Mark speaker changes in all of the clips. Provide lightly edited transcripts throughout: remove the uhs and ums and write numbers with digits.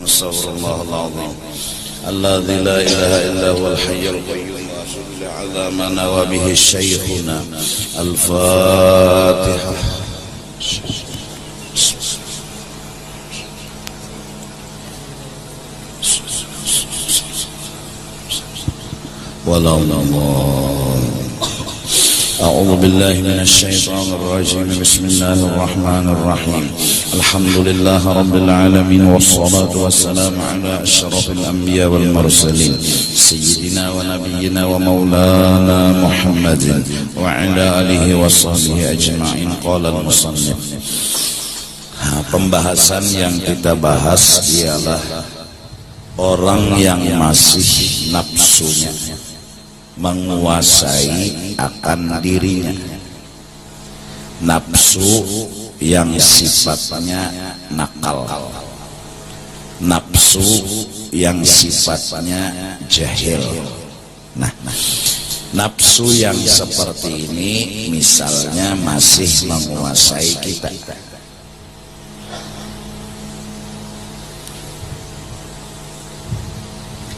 Speaker 1: Astaghfirullahal azim. Alladzi la ilaha illa huwal hayyul qayyum wa atubu ala ma nawa bihi syekhuna. Al-Fatihah. أعوذ بالله من الشيطان الرجيم. بسم الله الرحمن الرحيم. الحمد لله رب العالمين والصلاة والسلام على أشرف الأنبياء والمرسلين سيدنا ونبينا ومولانا محمد وعلى آله وصحبه أجمعين. قال المصنف. Pembahasan yang kita bahas ialah orang yang masih nafsunya menguasai akan dirinya, nafsu yang sifatnya nakal, nafsu yang sifatnya jahil. Nah, nafsu yang seperti ini misalnya masih menguasai kita.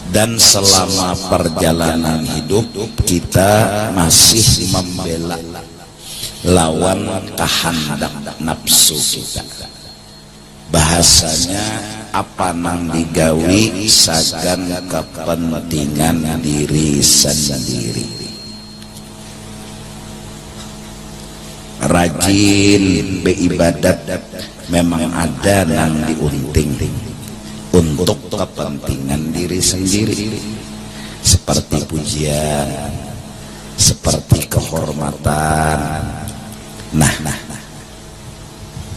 Speaker 1: Dan selama perjalanan hidup kita masih membela lawan kehendak nafsu kita. Bahasanya apa nang digawi sagan kepentingan diri sendiri. Rajin beribadat memang ada nang diunting untuk kepentingan diri sendiri, seperti pujian, seperti kehormatan. Nah,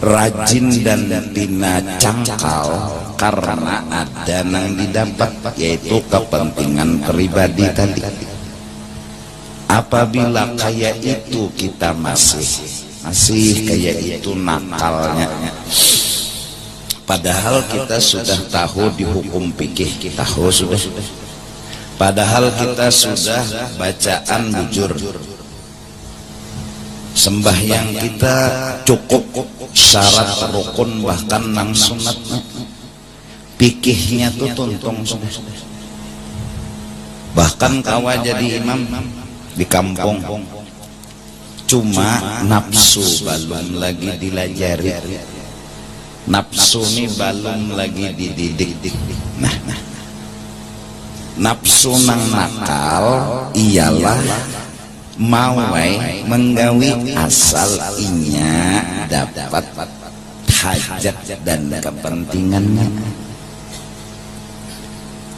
Speaker 1: rajin dan tina cangkal karena ada yang didapat, yaitu kepentingan pribadi tadi. Apabila kayak itu kita masih kayak itu nakalnya, padahal kita sudah tahu di hukum fikih, kita tahu sudah. Padahal kita sudah bacaan bujur. Sembahyang kita cukup syarat rukun bahkan nang sunat. Fikihnya tuh tuntung sudah. Bahkan kawa jadi imam di kampung. Cuma nafsu belum lagi dilajari. Nafsu ini belum lagi dididik. Nah, nafsu nang nakal ialah mawai menggawi asal inya dapat hajat dan kepentingannya.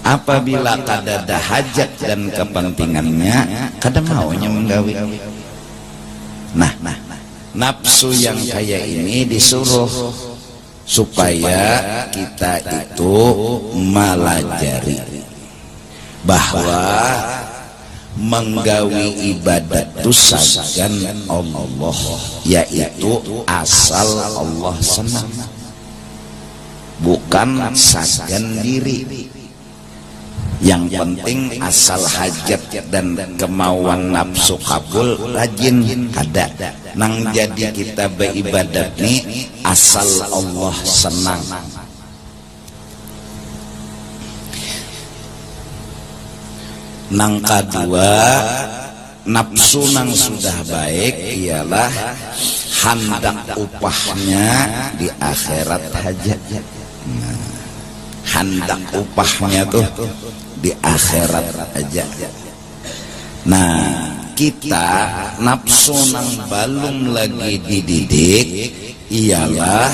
Speaker 1: Apabila kadada hajat dan kepentingannya, kada maunya menggawi. Nah, nafsu yang kayak ini disuruh supaya kita itu melajari bahwa menggawi ibadat itu sagan Allah, yaitu asal Allah senang, bukan sagan diri. Yang penting asal hajat dan kemauan nafsu kabul rajin ada. Nang jadi kita beribadat nih asal Allah senang. Nang kedua, nafsu nang sudah baik ialah hendak upahnya di akhirat hajat. Hendak upahnya tuh di akhirat aja. Nah, kita nafsu nang belum lagi dididik ialah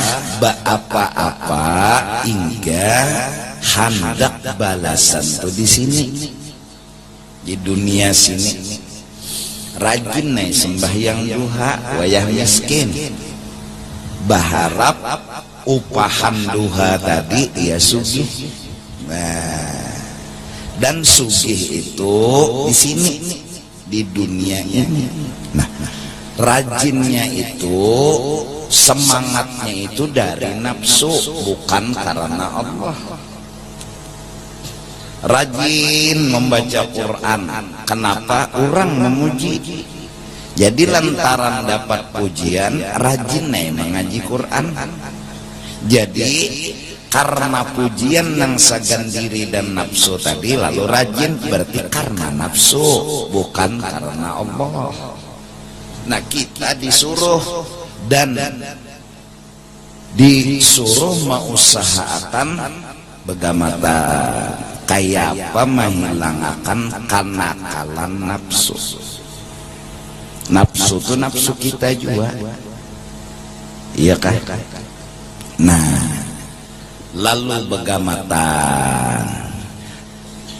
Speaker 1: apa-apa hingga hendak balasan tuh di sini, di dunia sini. Rajin nih sembahyang duha wayah miskin, berharap upahan duha tadi ya sugih. Dan sugih itu di sini, di dunia ini. Nah, rajinnya itu, semangatnya itu dari nafsu, bukan karena Allah. Rajin membaca Quran, kenapa orang memuji? Jadi lantaran dapat pujian, rajin nih mengaji Quran. Jadi karena pujian nang sagan diri dan nafsu tadi lalu rajin, berarti karena nafsu bukan karena Allah. Nah kita disuruh dan disuruh mengusahakan begamata kayak apa menghilangkan kenakalan nafsu. Nafsu itu nafsu kita juga, iya kan? Nah lalu begamata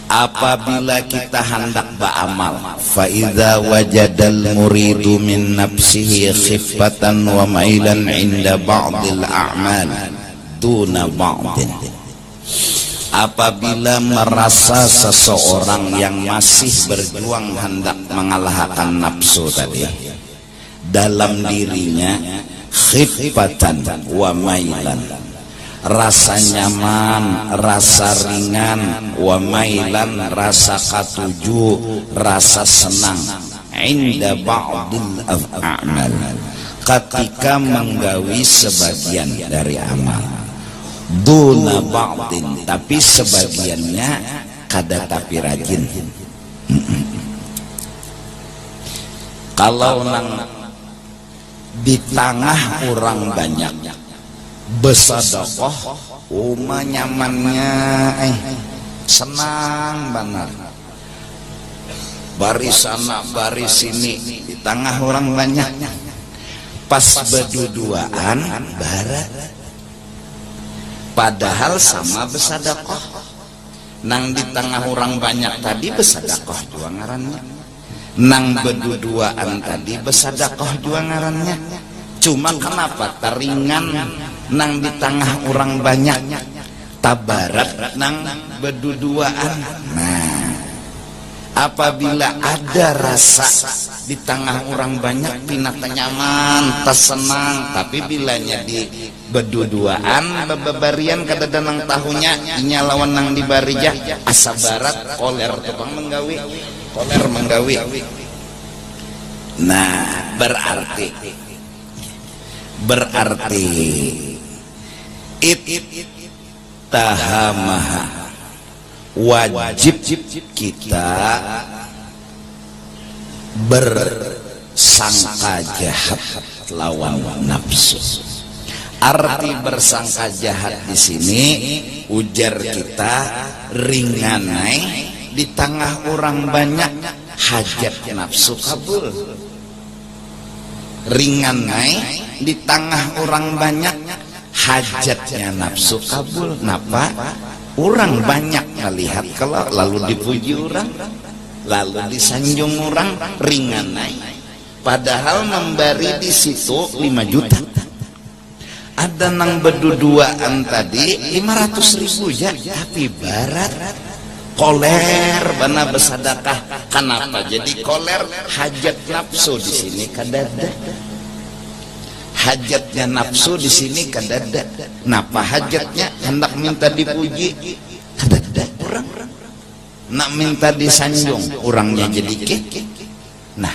Speaker 1: apabila kita hendak beramal, fa idza wajadal muridu min nafsihi khifatan wa mailan inda ba'dil a'mal duna ba'din. Apabila merasa seseorang yang masih berjuang hendak mengalahkan nafsu tadi dalam dirinya, khifatan wa mailan, rasa nyaman, rasa ringan, wa mailan, rasa katuju, rasa senang, inda ba'dil a'mal, ketika menggawi sebagian dari amal, duna ba'din, tapi sebagiannya kada tapi rajin. Kalau nang di tengah orang banyak besadokoh, nyamannya senang benar, baris sana baris sini di tengah orang banyak, pas berduduaan barat, padahal sama besadokoh. Nang di tengah orang banyak tadi besadokoh jua ngarannya, nang berduduaan tadi besadokoh jua ngarannya. Cuma kenapa teringan nang di tengah orang banyak, tabarat nang berduduaan. Nah apabila ada rasa di tengah orang banyak pina nyaman, tersenang, tapi bilanya di berduduaan bebarian kada danang tahunya inya lawan nang di barijah asa barat koler tukang menggawi, koler menggawi. Nah berarti ittahamaha, wajib kita bersangka jahat lawan nafsu. Arti bersangka jahat di sini ujar kita ringanai di tengah orang banyak hajat nafsu kabul, ringanai di tengah orang banyak hajatnya nafsu kabul. Napa? Orang banyak melihat kalau lalu dipuji orang, lalu disanjung orang, ringanai. Padahal memberi di situ 5 juta. Ada nang berduduaan tadi 500.000 ya, tapi barat koler bana bersadakah. Kenapa jadi koler? Hajat nafsu di sini kadada. Hajatnya nafsu di sini kadada. Napa hajatnya? Hendak minta dipuji kadada orang. Nak minta disanjung orangnya jadi kek. Nah,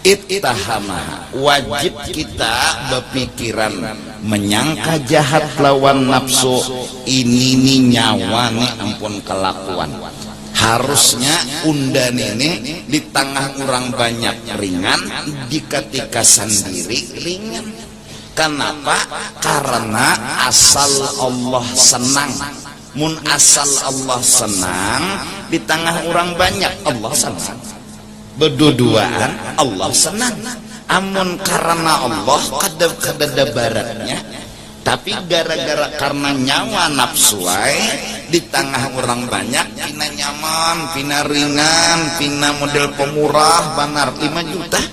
Speaker 1: ittahama, wajib kita berpikiran menyangka jahat lawan nafsu. Ini nih nyawa nih ampun kelakuan. Harusnya undan ini di tengah orang banyak ringan, di ketika sendiri ringan. Kenapa? Karena asal Allah senang. Mun asal Allah senang, di tengah orang banyak Allah senang. Berduduaan Allah senang. Amun karena Allah kada baratnya, tapi gara-gara karena nyawa nafsuai di tengah orang banyak pina nyaman, pina ringan, pina model pemurah banar 5 juta.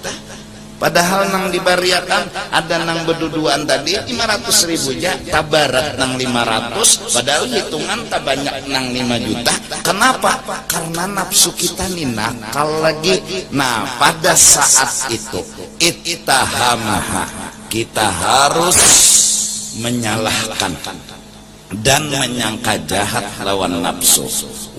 Speaker 1: Padahal nang dibariakan ada nang berduduan tadi 500.000 ya, tabarat nang 500, padahal hitungan tak banyak nang 5 juta. Kenapa? Karena nafsu kita nih nakal lagi. Nah pada saat itu ittahamaha, kita harus menyalahkan dan menyangka jahat lawan nafsu.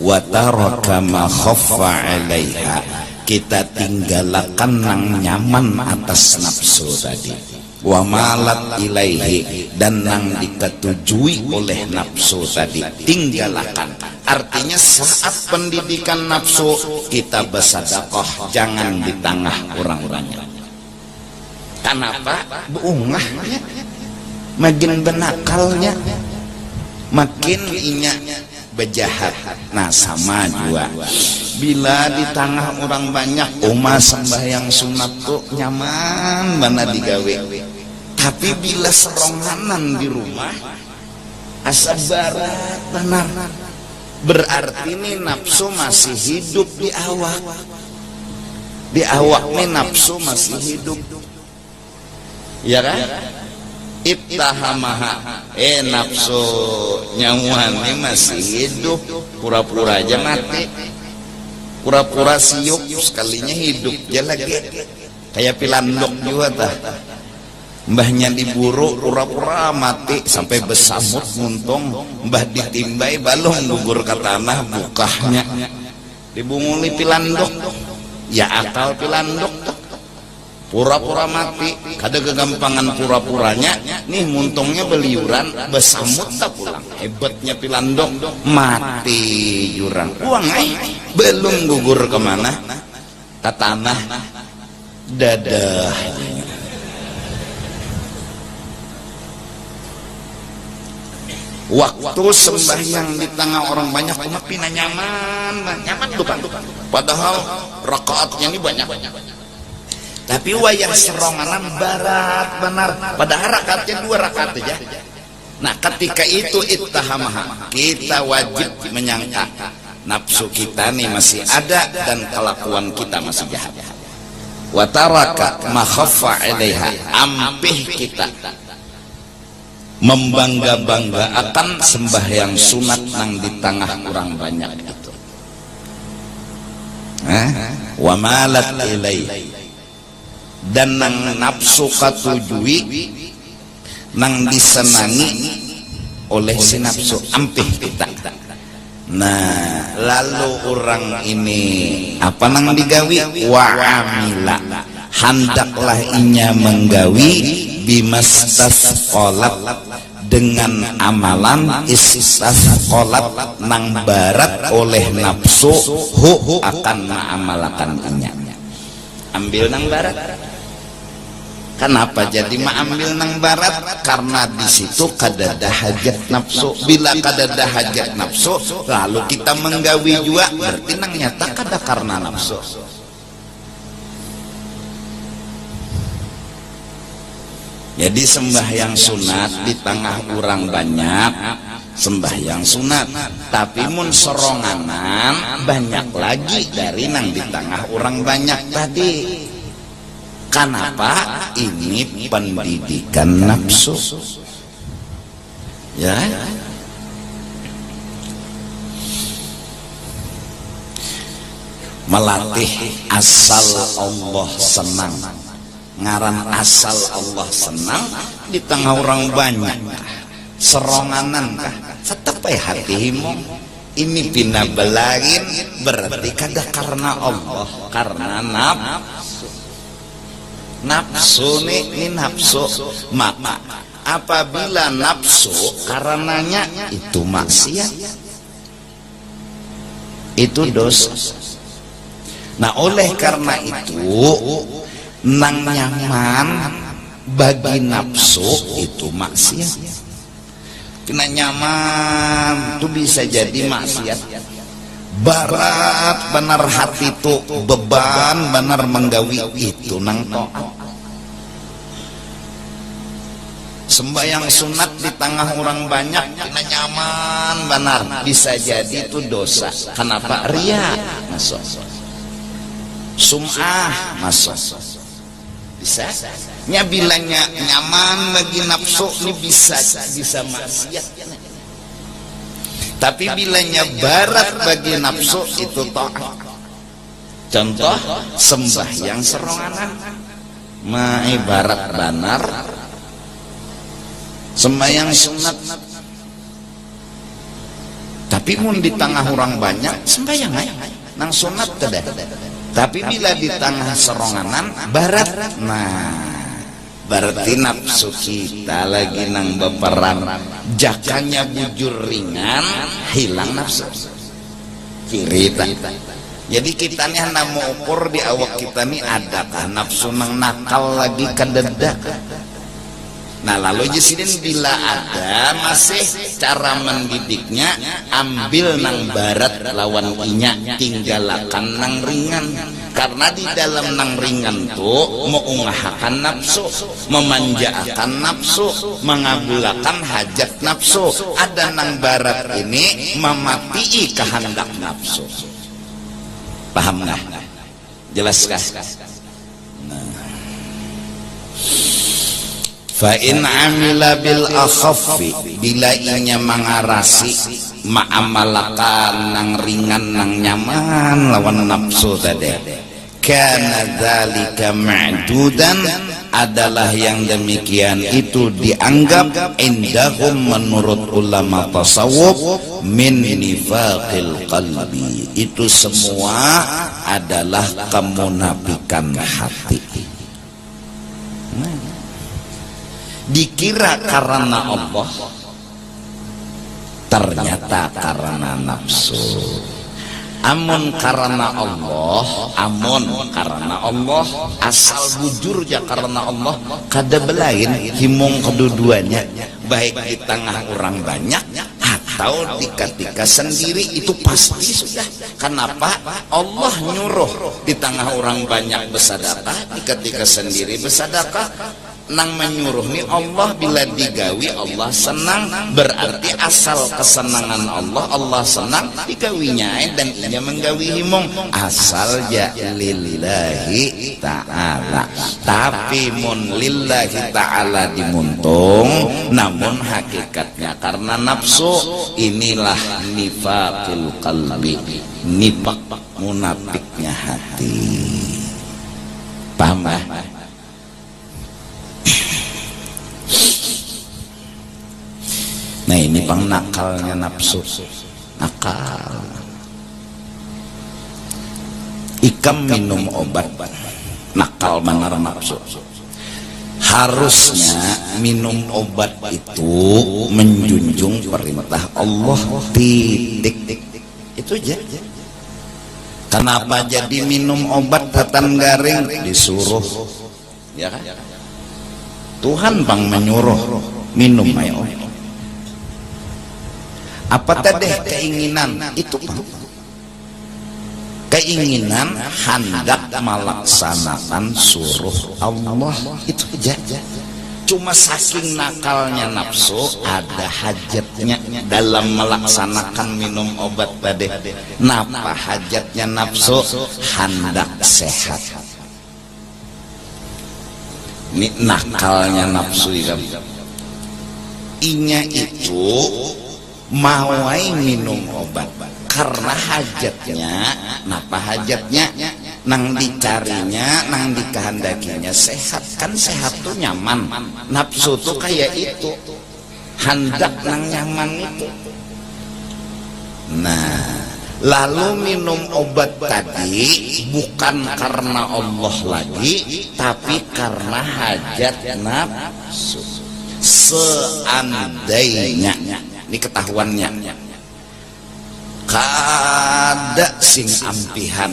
Speaker 1: Wa taraka ma khaffa 'alaiha, kita tinggalkan nang nyaman atas nafsu tadi. wa malat ilaihi, dan nang diketujui oleh nafsu tadi tinggalkan. Artinya saat pendidikan nafsu kita bersedekah jangan di tengah orang banyak. Kenapa? Beungahnya makin benakalnya, makin inya bejahat. Nah sama juga bila di tengah orang banyak umat sembahyang sunat tuh nyaman mana digawe, tapi bila seronganan di rumah asa barat benar, berarti ini nafsu masih hidup di awak nih nafsu masih hidup, ya kan? Ittahamaha, nafsu nyamuan ini masih hidup, pura-pura aja mati, pura-pura siuk sekalinya hidup aja lagi, kayak pilandok juga tah, mbahnya diburu pura-pura mati sampai besamut muntung, mbah ditimbai balong gugur ke tanah bukahnya dibunguli pilandok, ya akal pilandok pura-pura mati, kada kegampangan pura-puranya nih muntungnya beliuran besamut tak pulang, hebatnya pilandok mati jurang uang belum gugur kemana ke tanah dadah. Waktu sembahyang di tengah orang banyak cuma pina nyaman lupa, padahal rakaatnya ini banyak, tapi wayang seronganan barat benar, padahal rakaatnya 2 rakaat aja. Nah ketika itu ittahamaha, kita wajib menyangka nafsu kita nih masih ada dan kelakuan kita masih jahat. Wa taraka ma khaffa 'alaiha, ampih kita membangga-bangga akan sembahyang sunat nang di tengah orang banyak itu. Wa malat ilaihi, dan nang nafsu katujui nang disenangi oleh si nafsu ampih kita. Nah lalu orang ini apa nang digawi? Wa amila, handaklah inya menggawi bimastasqolat, dengan amalan istasqolat nang barat oleh nafsu hu akan ma'amalakan inya. Ambil nang barat. Kenapa jadi ambil nang barat? Karena di situ kadada hajat nafsu. Bila kadada hajat nafsu, lalu kita menggawi juga, berarti nang nyata kada karena nafsu. Jadi sembahyang sunat di tengah orang banyak, sembahyang sunat, tapi mun seronganan banyak lagi dari nang di tengah orang banyak tadi. Kenapa? Ini pendidikan nafsu, ya. Melatih asal Allah senang, ngaran asal Allah senang di tengah orang banyak, seronganan kah? Tetap hatimu ini pina belagin, berarti kada karena Allah, karena nafsu ini nafsu. Maka apabila nafsu karenanya itu maksiat, itu dosa. Nah oleh karena itu nang nyaman bagi nafsu itu maksiat. Kena nyaman itu bisa jadi maksiat. Barat benar hati itu beban benar menggawi itu nang to'at. Sembahyang sunat di tengah orang banyak kena nyaman benar, bisa jadi itu dosa. Kenapa? Ria masuk, sum'ah masuk, bisa. Nya bilangnya nyaman bagi nafsu ini bisa maksiat. Tapi bilanya barat bagi nafsu itu taat. Contoh sembahyang seronganan, mai barat banar. Sembahyang sunat, tapi mun di tengah orang banyak sembahyang nang sunat kada. Tapi bila di tengah seronganan barat, nah berarti nafsu kita lagi nang beperang, jakanya bujur ringan, hilang nafsu kiri. Jadi kita nih mau ukur di awak kita nih adakah nafsu nang nakal lagi kededak. Nah lalu jesiden bila ada masih cara mendidiknya, ambil nang barat lawan inya, tinggalkan nang ringan. Karena di dalam nang ringan tuh mengungahakan nafsu, memanjakan nafsu, mengabulakan hajat nafsu. Ada nang barat ini mematii kehendak nafsu. Paham nggak? Jelaskah? Fa in amila bil akhaffi, bila inya mengarasi ma'amalakan nang ringan nang nyaman lawan nafsu tadi, kana dzalika ma'dudan, adalah yang demikian itu dianggap indahum menurut ulama tasawuf min nifaqil qalbi, itu semua adalah kemunafikan hati. Dikira karena Allah, ternyata karena nafsu. Amun karena Allah, asal bujur ya karena Allah, kada belain himung kedua-duanya, baik di tengah orang banyak atau di ketika sendiri, itu pasti sudah. Kenapa? Allah nyuruh di tengah orang banyak bersedekah, di ketika sendiri bersedekah. Nang menyuruh nih Allah, bila digawi Allah senang, berarti asal kesenangan Allah, Allah senang digawinya, dan ia menggawi himung asal ya lillahi ta'ala. Tapi mun lillahi ta'ala dimuntung, namun hakikatnya karena nafsu. Inilah nifaqil qalbi, nifaq munafiknya hati. Paham ya? Nah ini pang nakalnya nafsu, nakal. Ikam minum obat, nakal benar nafsu. Harusnya minum obat itu menjunjung perintah Allah, titik. Itu aja. Kenapa jadi minum obat tatan garing disuruh? Ya kan? Tuhan bang menyuruh minum ayo. Apa tadi keinginan itu? Keinginan hendak melaksanakan suruh Allah, itu aja. Cuma saking nakalnya nafsu, ada hajatnya dalam melaksanakan minum obat tadi. Napa hajatnya nafsu? Hendak sehat. Ini nakalnya nafsu ya. Inya itu mawai minum obat karena hajatnya. Napa hajatnya? Nang dicarinya, nang dikehendakinya sehat. Kan sehat tuh nyaman. Nafsu tuh kayak itu, hendak nang nyaman itu. Nah lalu minum obat tadi bukan karena Allah lagi, tapi karena hajat nafsu. Seandainya, ini ketahuannya, kada sing ampihan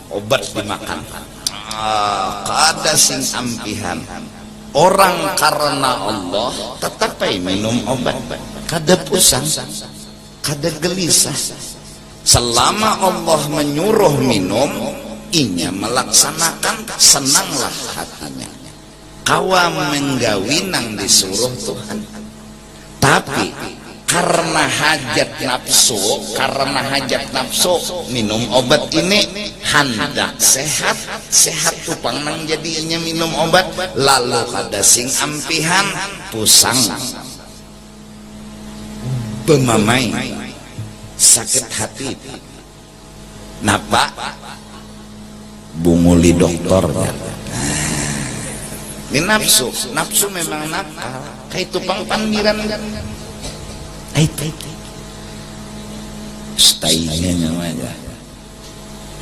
Speaker 1: obat dimakan, kada sing ampihan orang karena Allah tetap minum obat, kada pusing, kada gelisah. Selama Allah menyuruh minum, inya melaksanakan, senanglah hatinya. Kawa menggawi nang disuruh Tuhan. Tapi karena hajat nafsu, minum obat ini hendak sehat tupang nang jadinya minum obat, lalu kada sing ampihan pusang, bemamai, sakit hati. Napa? Bunguli dokter ya. Ini nafsu memang nakal. Kayak tupang panggiran. Stainya namanya.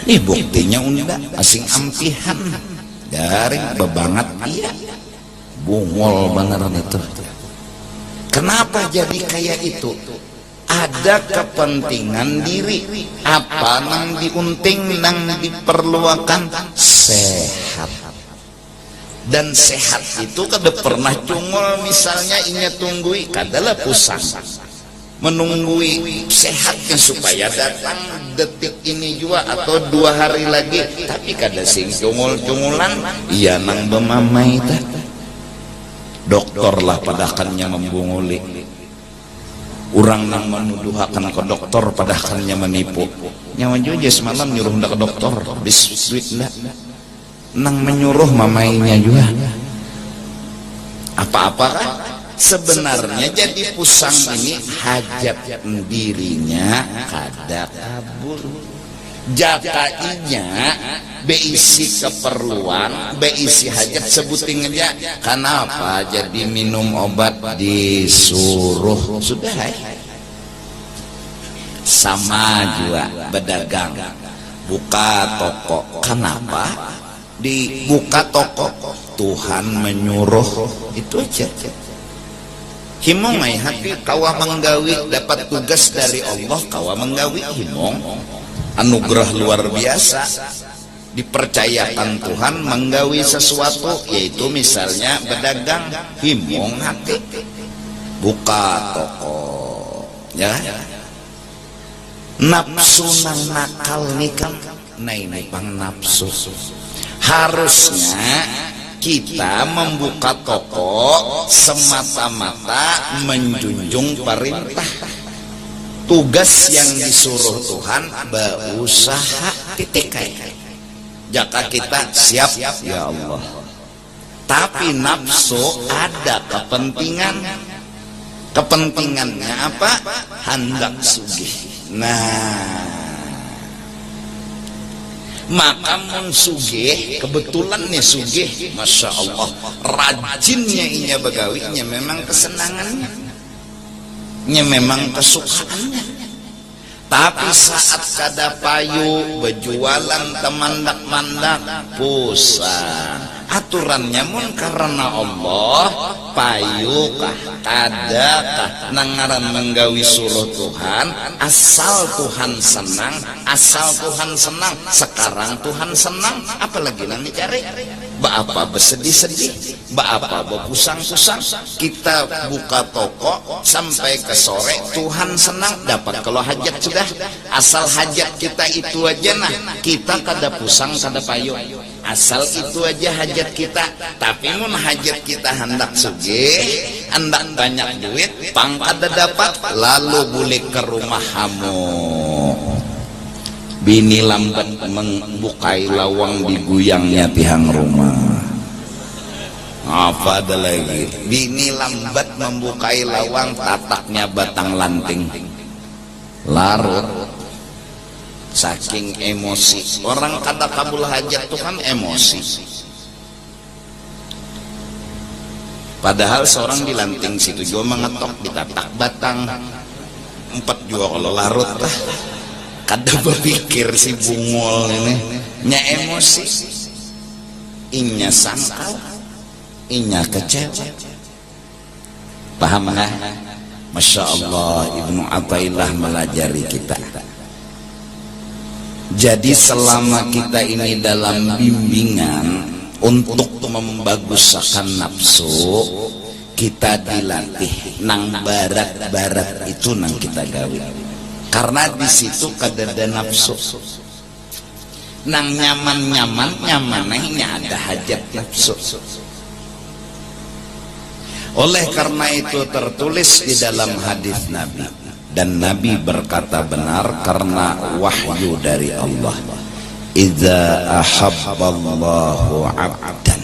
Speaker 1: Ini buktinya unda asing ampihan dari bebangat iya. bungol beneran itu. Kenapa jadi kayak itu? Ada kepentingan diri, apa nang diunting, nang diperluakan sehat. Dan sehat itu kada pernah cungol, misalnya inya tunggui kadalah pusang menunggui sehatnya supaya datang detik ini juga atau 2 hari lagi, tapi kada sing cungol-cungulan iya nang bemamai tak. Doktor lah padakannya membunguli, orang nang menuduhakan ke dokter padakannya menipu. Nyawa juga semalam nyuruh ndak ke dokter biskuit ndak, nang menyuruh mamainya juga apa-apa kan. Sebenarnya jadi pusang ini hajat dirinya kada kabur, jakainya beisi keperluan, beisi hajat sebuting aja. Kenapa jadi minum obat disuruh? Sudah sama juga berdagang, buka toko. Kenapa dibuka toko? Tuhan menyuruh, itu aja. Himong ai hati kawa menggawi, dapat tugas dari Allah kawa menggawi himong, anugerah luar biasa, dipercayakan Tuhan menggawi sesuatu, yaitu misalnya berdagang. Himong hati buka toko ya. Nafsu nang nakal nih kan naik pang nafsu. Harusnya kita membuka toko semata-mata menjunjung perintah. Tugas yang disuruh Tuhan berusaha titik. Jaka kita siap ya Allah. Tapi nafsu ada kepentingan. Kepentingannya apa? Hendak sugih. Nah, maka mun sugih, kebetulan nih sugih, masya Allah, rajinnya inya begawinya, memang kesenangannya, memang kesukaannya. Tapi saat kada payu berjualan temandak-mandak pusang, aturannya mun karena Allah, payu kah kadakah nangaran menggawi suruh Tuhan, asal Tuhan senang, asal Tuhan senang. Sekarang Tuhan senang, apalagi nanti cari apa bersedih-sedih, apa berpusang-pusang. Kita buka toko sampai ke sore, Tuhan senang, dapat kalau hajat sudah. Asal hajat kita itu aja, nah kita kada pusang kada payu, asal itu aja hajat kita. Tapi mun hajat kita hendak sugih, hendak banyak duit, pang kada dapat, lalu boleh ke rumah hamu. Bini lambat membukai lawang diguyangnya tihang rumah. Apa ada lagi? Bini lambat membukai lawang, tataknya batang lanting. Larut saking emosi. Orang kada kabul hajat itu kan emosi. Padahal seorang dilanting situ juga mengetok, ditatak batang 4 juga kalau larut lah. Kada berpikir si bungol ini, nya emosi, inya sangkal, inya kecewa. Paham nggak? Masya Allah, Ibnu Athaillah melajari kita. Jadi selama kita ini dalam bimbingan untuk membaguskan nafsu, kita dilatih nang barat-barat itu nang kita gawe. Karena di situ kadada nafsu, nang nyamannya ada hajat nafsu. Oleh karena itu tertulis di dalam hadis Nabi, dan Nabi berkata benar karena wahyu dari Allah. Idza ahabballahu 'abdan,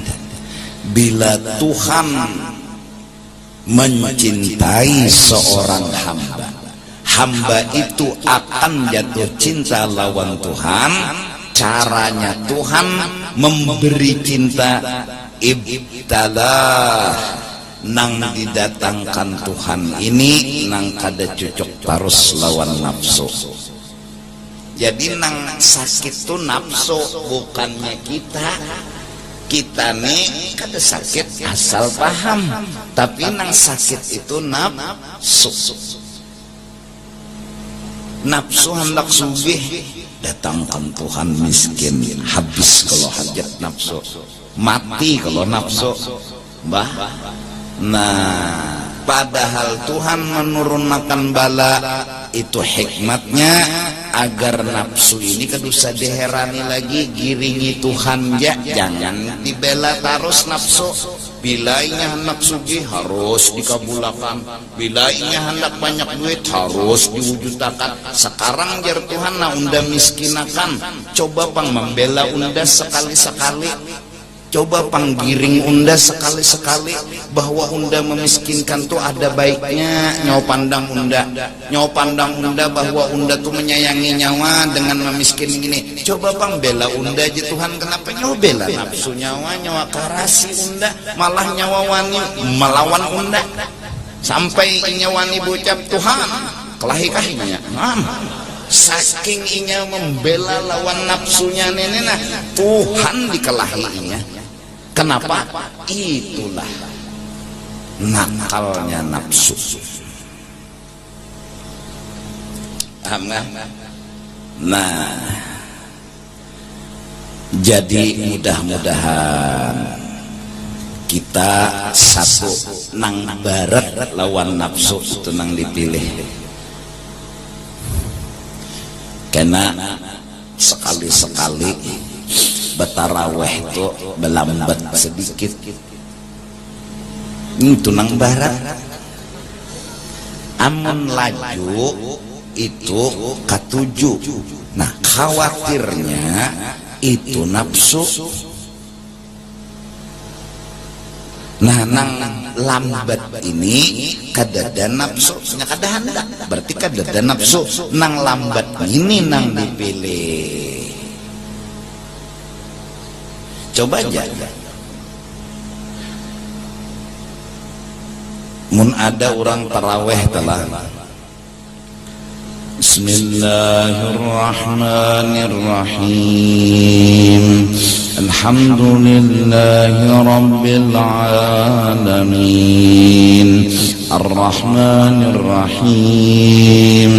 Speaker 1: bila Tuhan mencintai seorang hamba, hamba itu akan jatuh cinta lawan Tuhan. Caranya Tuhan memberi cinta, ibtalah, nang didatangkan Tuhan ini nang kada cocok terus lawan nafsu. Jadi nang sakit tuh nafsu, bukannya kita. kita nih kada sakit asal paham, tapi nang sakit itu nafsu hendak sugih, datangkan Tuhan miskin, habis kalau hajat nafsu, mati kalau nafsu, bah. Nah, padahal Tuhan menurunkan bala itu hikmatnya agar nafsu ini kedusa diherani lagi, giringi Tuhan ya, jangan dibela terus nafsu. Bila inya hendak sugih harus dikabulakan, bila inya hendak banyak duit harus diwujudkan. Sekarang jar Tuhan na unda miskinakan, coba pang membela unda sekali-sekali, coba panggiring unda sekali-sekali bahwa unda memiskinkan tuh ada baiknya. Nyawa pandang unda bahwa unda tuh menyayangi nyawa dengan memiskin gini. Coba pang bela unda aja Tuhan, kenapa nyawa bela nafsu nyawa karasi unda, malah nyawa wani melawan unda sampai nyawani bocap Tuhan kelahi-kahinya. Saking inya membela lawan nafsunya nenena, Tuhan dikelahinya. Kenapa? Itulah nakalnya nafsu. Paham nggak? Nah, jadi mudah-mudahan kita satu nang barat lawan nafsu itu nang dipilih. Karena sekali-sekali betaraweh itu belambat sedikit, itu nang barat. Amun laju itu ketujuh. Nah, khawatirnya itu nafsu. Nah, nang lambat ini kadada nafsu, kada hendak, berarti kadada nafsu. Nang lambat ini nang dipilih. Coba aja, mun ada orang taraweh telah Bismillahirrahmanirrahim, Alhamdulillahi Rabbil Alamin, Ar-Rahmanirrahim,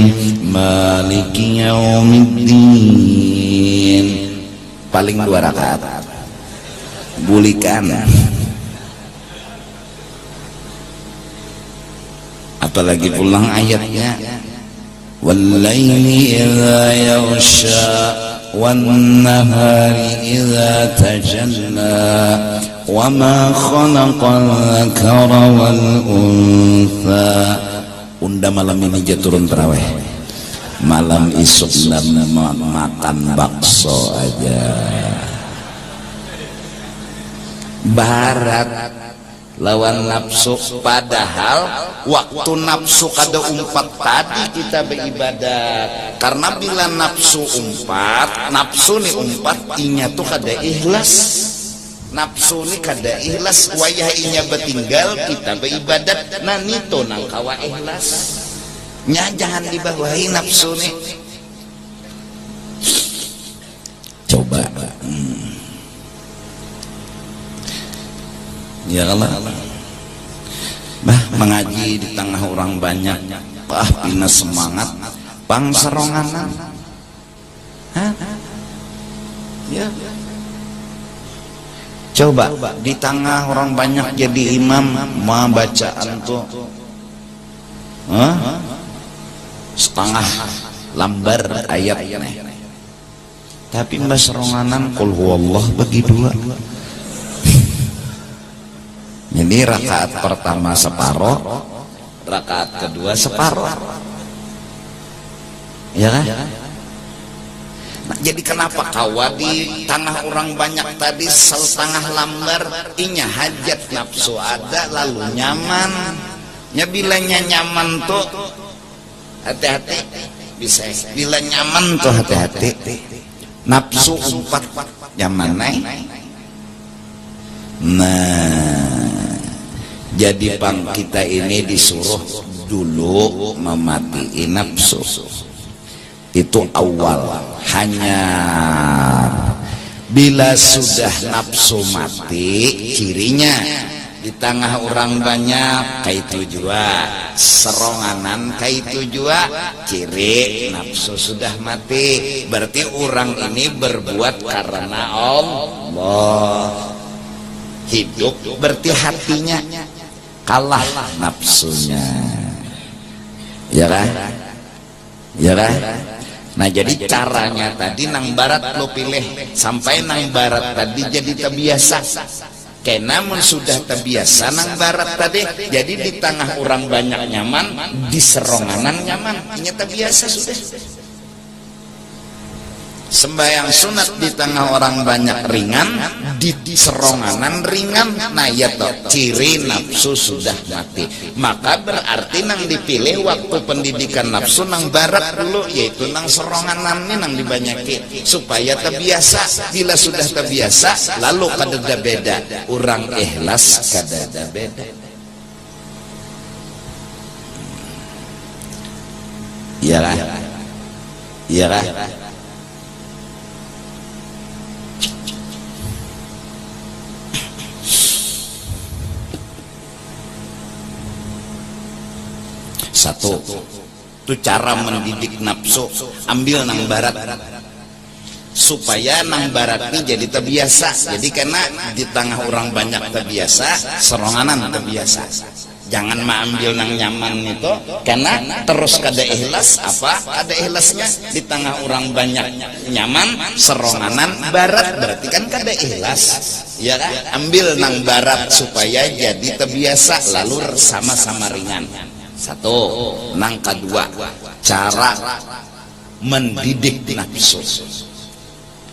Speaker 1: Maliki Yaumiddin. Paling 2 rakaat bulikan. Apalagi pulang ayatnya, wallaili idza yaghsha wan nahari idza tajalla wama khalaqal dzakara wal untha. Unda malam ini aja turun tarawih, malam isuk makan bakso aja. Barat lawan nafsu, padahal waktu nafsu kada umpat tadi kita beribadat. Karena bila nafsu umpat, nafsu nih umpat inya tuh kada ikhlas. Nafsu nih kada ikhlas, wayah inya betinggal kita beribadat. Nah nito nang kawa ikhlas. Nya jangan dibawahi nafsu nih. Coba ya Allah, bah mengaji di tengah orang banyak, pina semangat, pang seronganan, ya. Coba di tengah orang banyak jadi imam, mau bacaan tuh, setengah lambar ayatnya, tapi mbak seronganan, qul huwallah bagi 2. Jadi rakaat pertama separoh, rakaat kedua separoh, ya kan? Nah, jadi kenapa kawa di tanah orang banyak tadi setengah lambar, inya hajat nafsu ada lalu nyaman. Ya bilanya nyaman tuh hati-hati, bisa bila nyaman tuh hati-hati. Nafsu umpat nyaman nah. Jadi pang kita ini disuruh dulu mematiin nafsu. Itu awal, hanya Bila sudah nafsu mati, cirinya di tengah orang banyak kaitu jua, seronganan kaitu jua, ciri nafsu sudah mati. Berarti orang ini berbuat karena Allah. Hidup berarti hatinya kalah nafsunya, ya kan? Ya kan? Nah jadi caranya tadi nang barat lo pilih sampai nang barat tadi jadi terbiasa. Karena sudah terbiasa nang barat tadi, jadi di tengah orang banyak nyaman, di seronganan nyaman, ini terbiasa sudah. Sembahyang sunat di tengah orang banyak ringan, di seronganan ringan. Nah ya toh, ciri nafsu sudah mati. Maka berarti nang dipilih waktu pendidikan nafsu nang barat dulu, yaitu nang seronganan ini nang dibanyaki supaya terbiasa. Bila sudah terbiasa, lalu kadada beda. Orang ikhlas kadada beda. Iyalah, iyalah. Satu, itu cara mendidik nafsu, ambil nang barat supaya nang barat ini jadi terbiasa. Jadi karena di tengah orang banyak terbiasa, seronganan terbiasa. Jangan ambil nang nyaman itu, karena terus kada ikhlas. Apa kada ikhlasnya? Di tengah orang banyak nyaman, seronganan barat, berarti kan kada ikhlas. Ya kan? Ambil nang barat supaya jadi terbiasa, lalu sama-sama ringan. Satu, nang kedua, cara mendidik nafsu.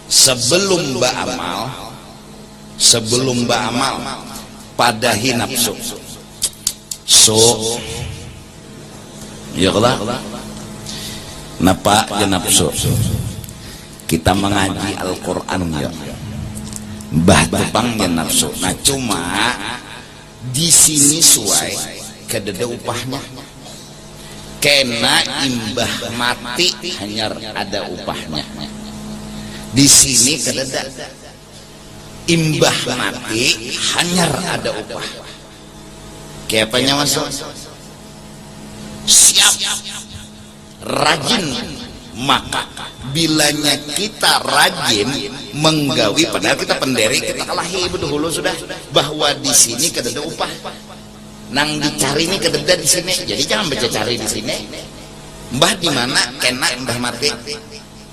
Speaker 1: Sebelum beramal, padahi nafsu. Ya Allah, napa ya nafsu? Kita mengaji Al-Quran ya, bah tepang ya nafsu. Nah cuma di sini suai kedada upahnya, kena imbah mati hanya ada upahnya. Di sini kedada imbah mati hanya ada upah. Kayak apanya masuk? Siap, rajin, maka bilanya kita rajin menggawi, padahal kita penderi, kita kalahi dahulu sudah bahwa di sini kedada upah. Nang dicari ini kededa di sini, jadi jangan baca cari di sini. Mbah di mana kena mbah mati,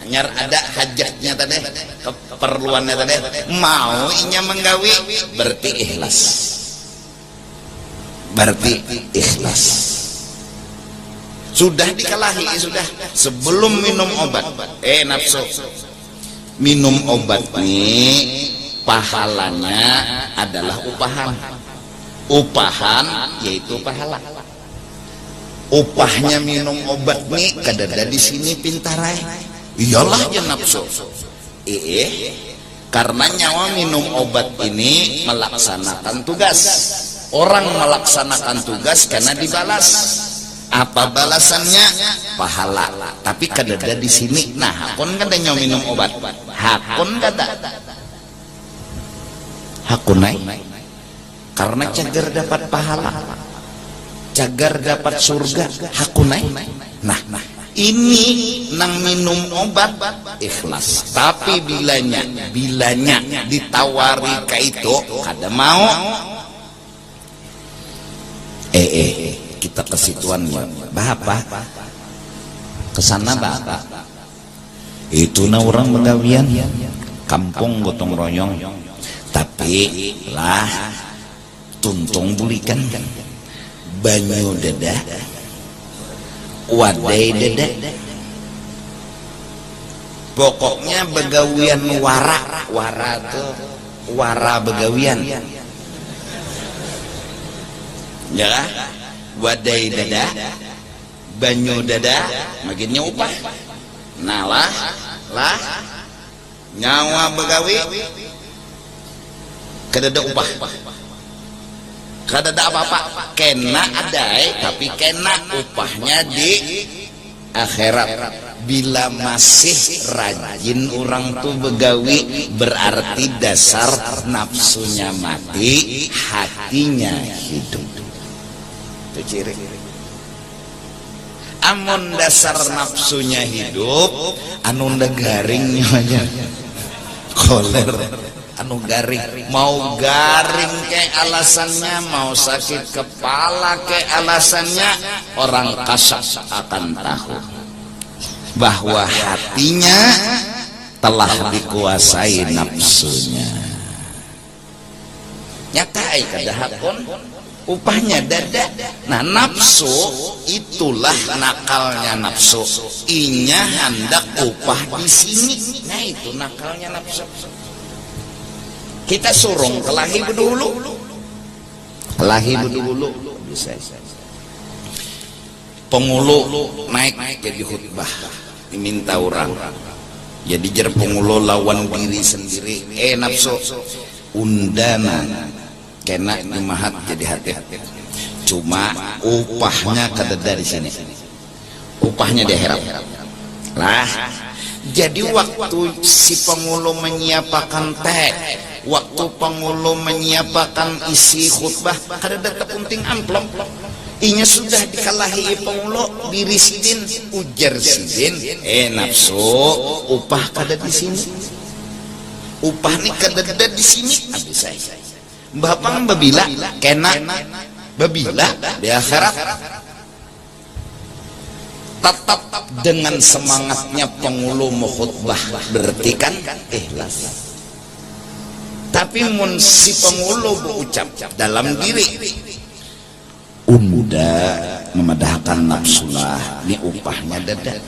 Speaker 1: hanya ada hajatnya tadi, keperluannya tadi, mau inya menggawi, berarti ikhlas. Berarti ikhlas. Sudah dikalahi sudah sebelum minum obat. Nafsu minum obat nih pahalanya adalah upahan. Upahan yaitu pahala. Upahnya minum obat nih kadada di sini pintarai. Iyalah ya nafsu. Karena nyawa minum obat ini melaksanakan tugas. Orang melaksanakan tugas karena dibalas. Apa balasannya? Pahala. Tapi kadada di sini. Nah, hakun kada nyawa minum obat. Hakun kada. Hakunai. Karena cagar dapat pahala, cagar dapat surga, hakunai. Nah, ini nang minum obat ikhlas. Tapi bilanya ditawari ka itu kada mau. Kita ke situan ya, Bapak. Kesana Bapak. Itu na orang begawian, kampung gotong royong. Tapi lah tuntung bulikan banyu dada wadai dada, pokoknya begawian wara tuh wara begawian ya, wadai dada banyu dada makinnya upah. Nah lah nyawa begawi kadada upah, kadada apa-apa, kena ada tapi kena upahnya di akhirat. bila masih rajin orang tuh begawi, berarti dasar nafsunya mati, hatinya hidup. Itu ciri. Amun dasar nafsunya hidup, anu garingnya aja koler, anu garing, mau garing kayak alasannya, mau sakit kepala kayak alasannya, orang kasar akan tahu bahwa hatinya telah dikuasai nafsunya. Nyatai kadahapun upahnya dada. Nah, nafsu itulah nakalnya nafsu. Inya hendak upah di sini. Nah, itu nakalnya nafsu. Kita surung kelahi bedulu. Kelahi bedulu bisa. Pengulu naik jadi khutbah, diminta orang. Jadi jer pengulu lawan diri sendiri. Nafsu undana kena dimahat jadi hati. Cuma upahnya kadeda di sini. Upahnya di akhirat. Lah, jadi waktu si pengulu menyiapkan teh, waktu pengulu menyiapkan isi khutbah, kadeda terpunting amplop. Inya sudah dikalahi pengulu diri sidin, ujar sidin, nafsu, upah kada di sini. Upah nih kadeda di sini. Habis saya. Bapak babila kena babila di akhirat, tetap dengan semangatnya pengulu khutbah, berarti kan ikhlas. Tapi mun si pengulu berucap dalam diri, unda memadahkan nafsulah, ini upahnya dada.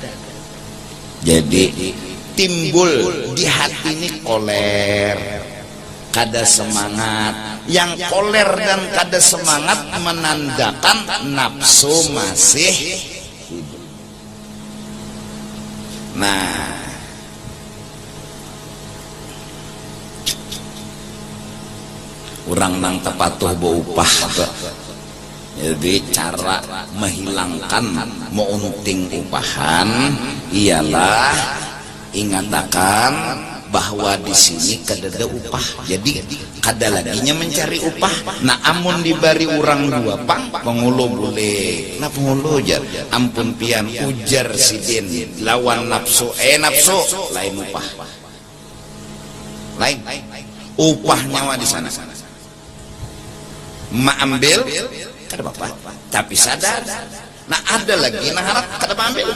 Speaker 1: Jadi timbul di hati ini koler, kada semangat. Yang koler dan kada semangat menandakan nafsu masih hidup. Nah, orang nang tepatuh beupah. Jadi cara menghilangkan meunting upahan ialah ingatakan bahwa di sini kadada upah. Jadi kada laginya mencari upah. Nah, amun dibari orang dua pang, pengulu boleh. Nah, pengulu jar, ampun pian ujar sidin lawan nafsu. Nafsu lain upah. Lain upah nyawa di sana. Ma ambil kada apa, tapi sadar. Nah, ada lagi nah harap kada ambil.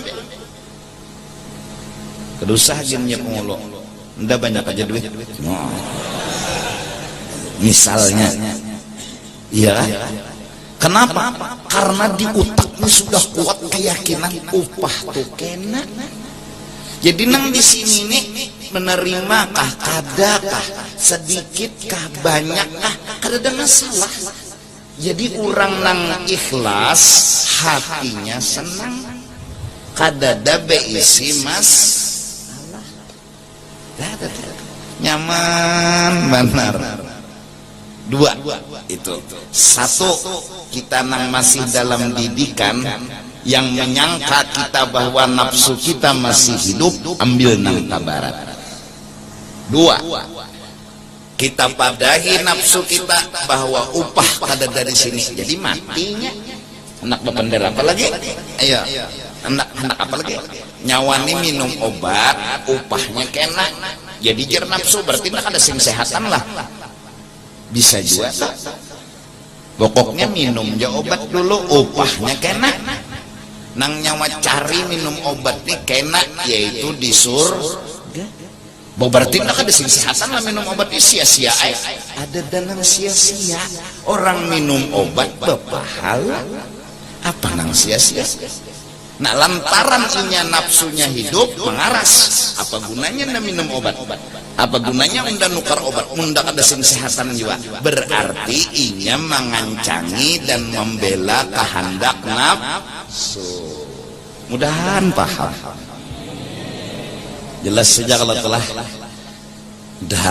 Speaker 1: Kedusah jinnya pengulu. Nda banyak aja duit. Misalnya, iya. Kenapa? Karena di otaknya sudah kuat keyakinan upah tuh kena. Jadi nang di sini nih menerimakah, kadakah, sedikitkah, banyakkah, kada ada masalah. Jadi orang nang ikhlas, hatinya senang. Kada ada beisi mas. Nyaman benar. Dua itu. Satu, kita nang masih dalam didikan yang menyangka kita bahwa nafsu kita masih hidup, ambil nang tabarat. Dua, kita padahi nafsu kita bahwa upah kada dari sini. Jadi matinya anak bapender apa lagi? Ayo, anak apa lagi? Nyawani minum obat, upahnya kena. Jadi jer nafsu berarti nak ada sing sehatan lah. Bisa juga tak? Pokoknya minum ja obat dulu, upahnya kena. Nang nyawa cari minum obat nih kena, yaitu disur. Berarti nak ada sing sehatan lah minum obat ini sia-sia. Ada danang sia-sia. Orang minum obat berpahala. Apa nang sia-sia? Nah, lantaran inya nafsunya hidup mengaras, apa gunanya anda minum obat? Apa gunanya anda nukar obat? Unda ada kesehatan juga. Berarti inya mengancangi dan membela kehendak nafsu. Mudahan paham. Jelas sejak Allah telah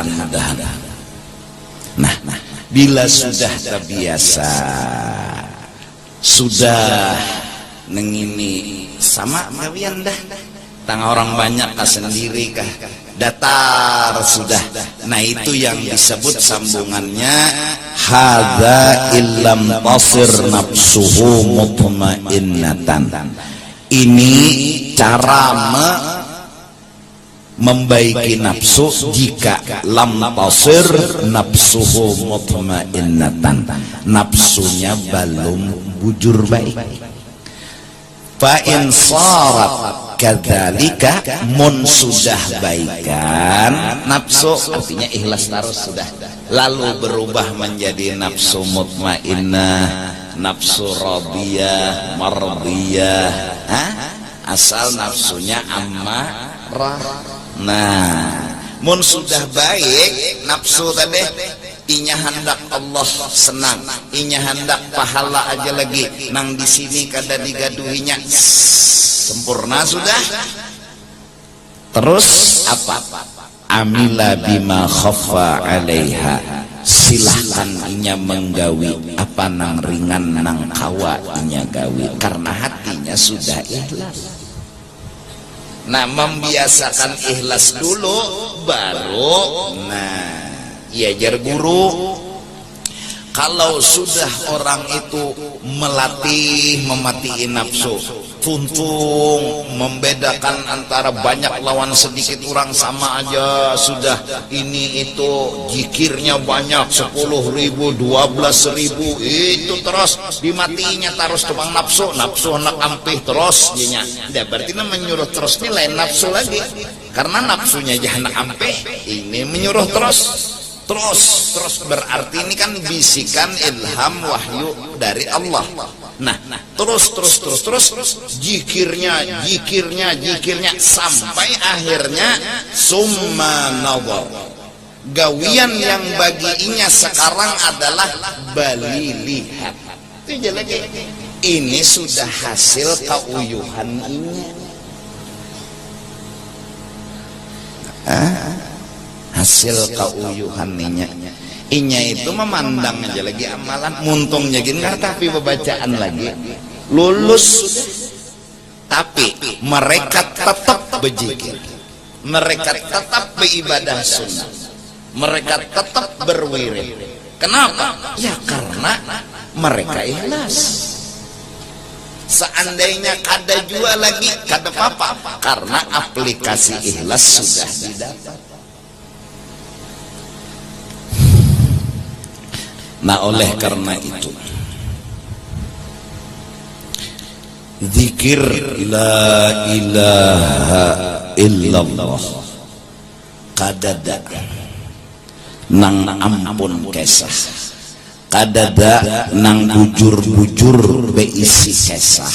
Speaker 1: mudahan. Nah, bila sudah terbiasa, sudah nengini sama kawian dah, tang orang banyak kah sendiri kah datar sudah. Nah itu yang disebut sambungannya hadza illam tasir nafsuhu mutmainnatan. Ini cara membaiki nafsu jika lam tasir nafsuhu mutmainnatan, nafsunya belum bujur baik. Fa in sarat kadzalika, mun sudah baikan nafsu, artinya ikhlas terus sudah, lalu berubah menjadi nafsu mutmainnah, nafsu radiyah, mardiyah, asal nafsunya ammarah. Nah, mun sudah baik nafsu tadi, inya hendak Allah senang, inya hendak pahala aja lagi, nang di sini kada digaduhinya, sempurna sudah. Terus apa? Amila bima khaffa alaiha, silahkan inya menggawi apa nang ringan nang kawa inya gawi, karena hatinya sudah ikhlas. Nah, membiasakan ikhlas dulu, baru jar guru. Kalau sudah orang itu melatih memati nafsu, tuntung membedakan antara banyak lawan sedikit, orang sama aja sudah, ini itu zikirnya banyak 10.000 12.000, itu terus dimatinya terus tukang nafsu hendak ampih terus jadinya. Dia berarti menyuruh terus ini lain nafsu lagi, karena nafsunya jangan ampih, ini menyuruh terus berarti ini kan bisikan ilham wahyu dari Allah. Nah, terus zikirnya sampai akhirnya summa nawar. Gawian yang bagiinya sekarang adalah bali lihat. Itu lagi. Ini sudah hasil keuyuhan ini. Hasil keuyuhan inya itu memandang aja lagi amalan, muntung nyagin tapi bacaan lagi lulus, tapi mereka tetap berzikir, mereka tetap beribadah sunnah, mereka tetap berwirid. Kenapa? Ya karena mereka ikhlas. Seandainya kada jua lagi kada apa-apa, karena aplikasi ikhlas sudah didapat. Nah, oleh karena itu zikir la ilaha illallah kadada nang ampun kesah, kadada nang bujur-bujur beisi kesah,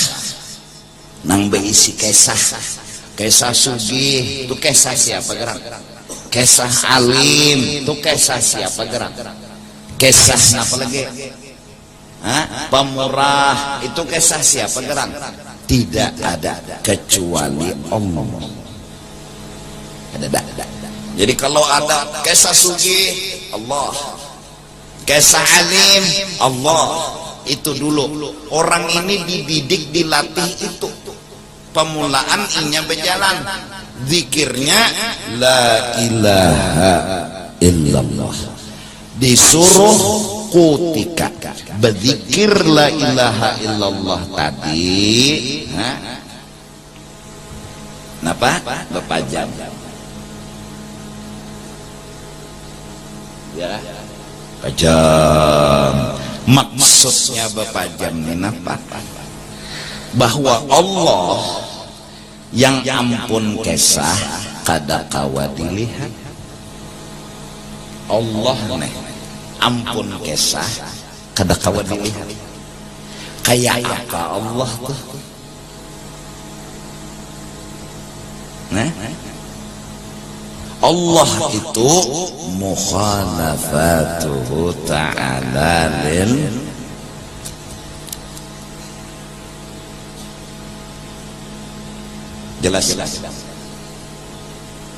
Speaker 1: nang beisi kesah sugih itu kesah siapa gerak, kesah alim itu kesah siapa gerak, kesah apa lagi? Pemurah itu kesah siapa gerak? Tidak ada kecuali Allah. Ada. Jadi kalau ada kesah sugih Allah, kesah alim Allah, itu dulu orang ini dididik, dilatih itu. Pemulaan inya berjalan, zikirnya la ilaha illallah. Disuruh kutika berzikir la ilaha illallah tadi, kenapa? Bapak jam ya, jam. Maksudnya Bapak jam ini apa? Bahwa Allah yang ampun kesah kada kawa dilihat. Allah nih ampun kesah kada kawa dilihat. Kayak apa Allah tuh? Nah, Allah itu mukhalafatuhu ta'ala lil jelas.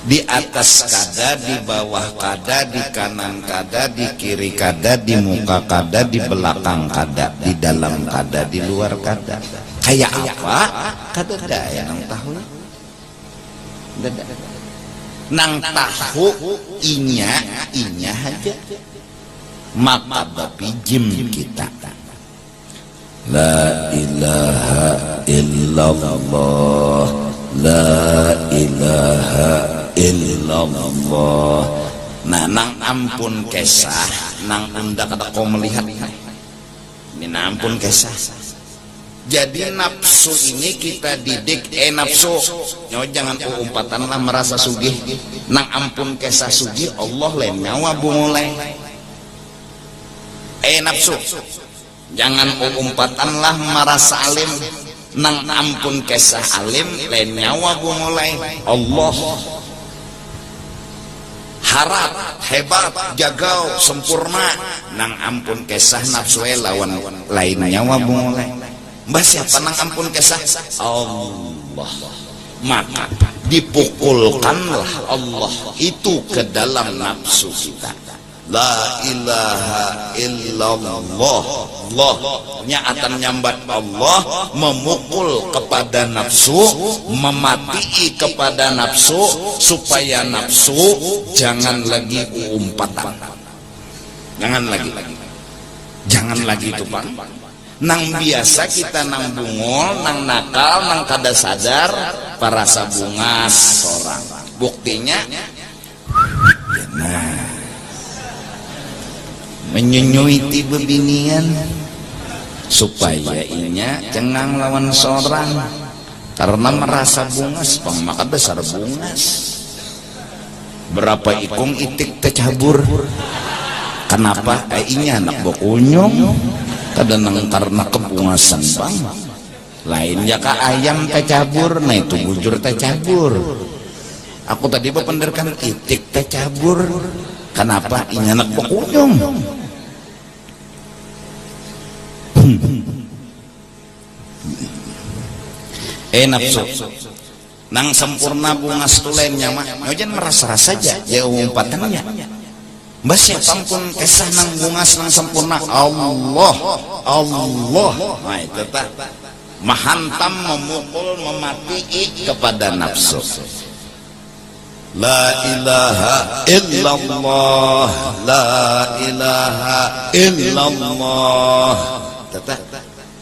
Speaker 1: Di atas kada, di bawah kada, di kanan kada, di kiri kada, di muka kada, di belakang kada, di dalam kada, di luar kada. Kayak apa? Kada ada yang tahu. nang tahu inya aja maka babi jim kita la ilaha illallah la ilaha illallah. Nah nang ampun kesah nang unda kada kau melihat ini nang ampun kesah. Jadi nafsu ini kita didik nafsu nyawa jangan umpatan lah merasa sugih nang ampun kesah sugih Allah lain nyawa bumulai nafsu jangan umpatan lah merasa alim nang ampun kesah alim lain nyawa bumulai Allah harap hebat jagau sempurna nang ampun kesah nafsu lawan lain nyawa bumulai mbah siapa nang ampun kesah Allah maka dipukulkanlah Allah itu ke dalam nafsu kita la ilaha illallah Allah nyatan nyambat Allah memukul kepada nafsu memati kepada nafsu supaya nafsu jangan lagi umpatan jangan lagi itu Pak nang biasa kita nang bungol nang nakal nang kada sadar parasa bungas orang buktinya nah menyunyuiti bebinian supaya inya cengang lawan seorang karena merasa bungas pang maka besar bungas berapa ikung itik tercabur kenapa inya anak bokunyong kadang karena kebungasan bang lain ya ka ayam tercabur nah itu bujur tercabur aku tadi bependerkan itik tercabur kenapa ini anak pekunyong nafsu nang sempurna bungas tulennya mah jangan merasa saja ya umpatannya mbak siapa pun kesah nang bungas nang sempurna Allah nah itu tak mahantam memukul memati kepada nafsu la ilaha illallah la ilaha illallah tetap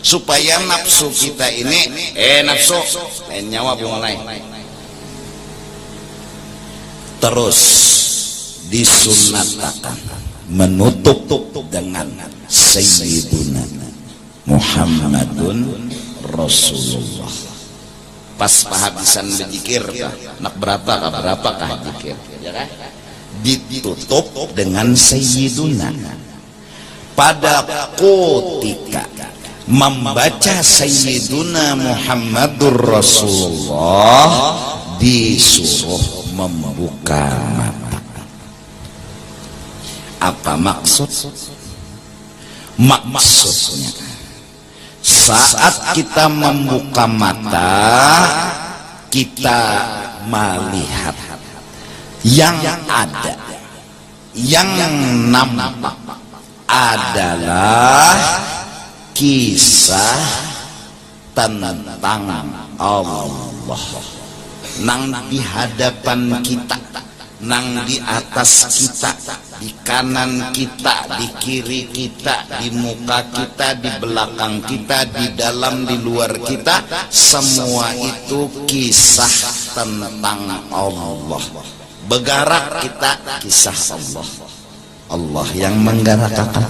Speaker 1: supaya nafsu kita ini nafsu nyawa mulai terus disunatakan menutup dengan Sayyiduna Muhammadun Rasulullah pas pahabisan berzikir nak berapakah zikir ya kan ditutup dengan Sayyiduna pada ketika membaca Sayyiduna Muhammadur Rasulullah disuruh membuka mata. Apa maksudnya saat kita membuka mata kita melihat yang ada yang nampak adalah kisah tentang Allah nang di hadapan kita nang di atas kita di kanan kita di kiri kita di muka kita di belakang kita di dalam di luar kita semua itu kisah tentang Allah bergerak kita kisah Allah yang menggerakkan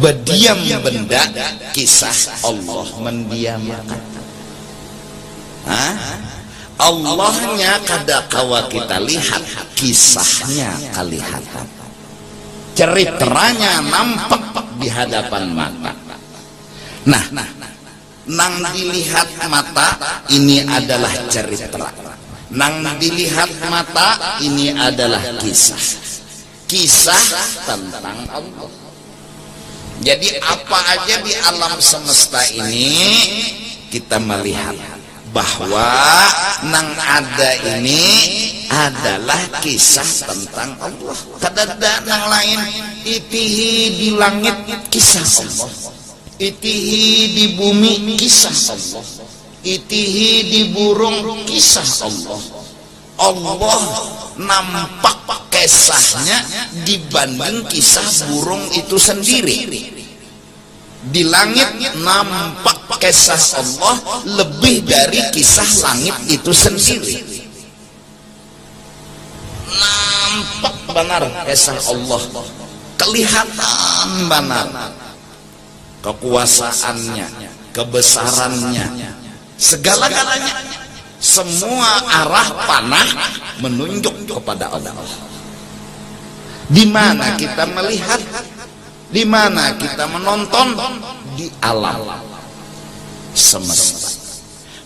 Speaker 1: berdiam benda kisah Allah mendiamkan Allahnya kada kawa kita lihat kisahnya kelihatan ceritanya nampak di hadapan mata nah nang dilihat mata ini adalah cerita nang dilihat mata ini adalah kisah tentang Allah. Jadi apa aja di alam semesta ini kita melihat bahwa nang ada ini adalah kisah tentang Allah. Kadada nang lain itihi di langit kisah Allah, itihi di bumi kisah Allah, itihi di burung kisah Allah. Allah nampak kisahnya dibanding kisah burung itu sendiri. Di langit nampak kisah Allah lebih dari kisah langit itu sendiri. Nampak benar kisah Allah, kelihatan benar kekuasaannya, kebesarannya, segala-galanya. Semua arah panah menunjuk kepada Allah. Di mana kita melihat, di mana kita menonton, di alam semesta.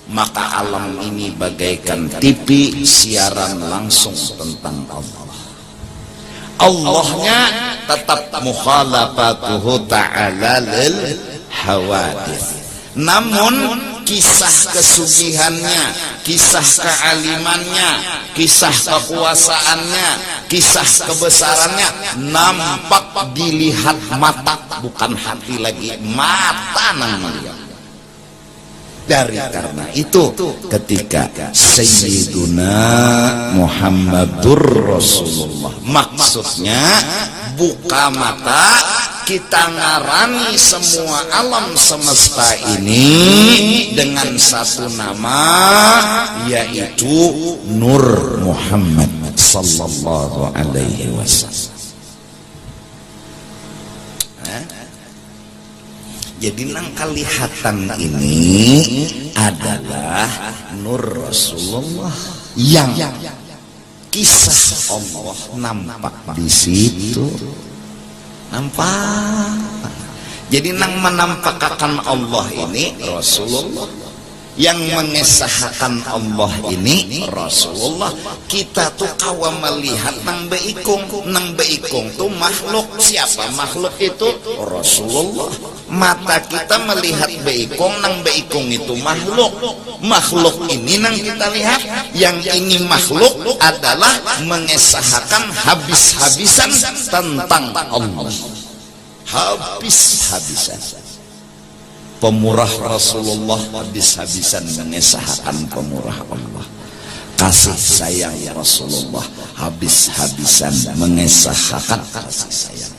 Speaker 1: Maka alam ini bagaikan TV siaran langsung tentang Allah. Allahnya tetap mukhalafatuhu ta'ala lil hawadith. Namun kisah kesugihannya, kisah kealimannya, kisah kekuasaannya, kisah kebesarannya nampak dilihat mata, bukan hati lagi, mata namanya. Dari karena itu ketika Sayyiduna Muhammadur Rasulullah, maksudnya buka mata, kita ngarani semua alam semesta ini dengan satu nama, yaitu Nur Muhammad sallallahu alaihi wasallam. Jadi nang kelihatan ini adalah Nur Rasulullah yang kisah Allah nampak di situ. Nampak. Jadi nang menampakkan Allah ini Rasulullah, yang mengesahkan Allah ini Rasulullah. Kita tuh kawa melihat nang beikung tuh makhluk. Siapa makhluk itu? Rasulullah. Mata kita melihat beikung, nang beikung itu makhluk. Makhluk ini nang kita lihat, yang ini makhluk adalah mengesahkan habis-habisan tentang Allah. Habis-habisan. Pemurah Rasulullah habis-habisan mengesahkan pemurah Allah. Kasih sayang Rasulullah habis-habisan mengesahkan kasih sayang.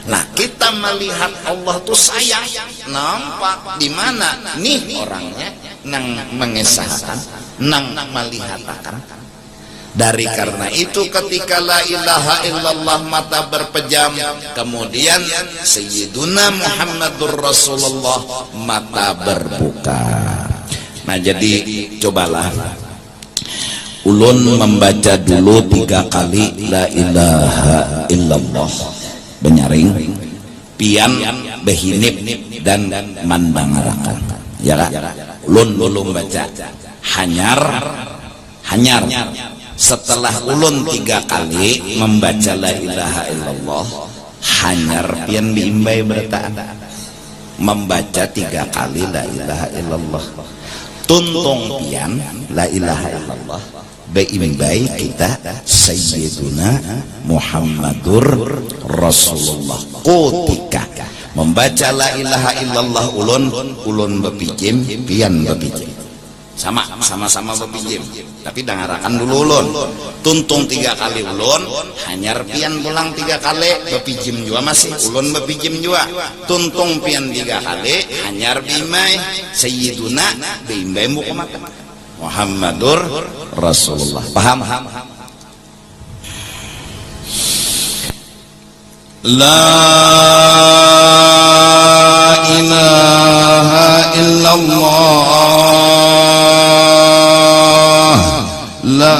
Speaker 1: Nah, kita melihat Allah tuh sayang, nampak di mana nih orangnya nang mengesahkan, nang melihatkan. Dari karena itu ketika la ilaha illallah mata berpejam, kemudian Sayyiduna Muhammadur Rasulullah mata berbuka. Nah, jadi cobalah ulun membaca dulu 3 kali la ilaha illallah, benyaring, pian, behinip, dan mandangarakan. Ya kak, ulun dulu baca hanyar. Setelah ulun 3 kali membaca la ilaha illallah, hanyar pian biimbai bertaan membaca 3 kali la ilaha illallah, tuntung pian la ilaha illallah, biimbai kita Sayyiduna Muhammadur Rasulullah. Ketika membaca la ilaha illallah ulun bepijim, pian bepijim, sama-sama bepijim, tapi dengarakan dulu ulun. Tuntung 3 kali ulun, hanyar pian pulang 3 kali, bepijim juga masih ulun bepijim juga. Tuntung pian 3 kali, hanyar bimai Sayyiduna bimbai Muhammad Muhammadur Rasulullah. Paham? La ilaha illallah, la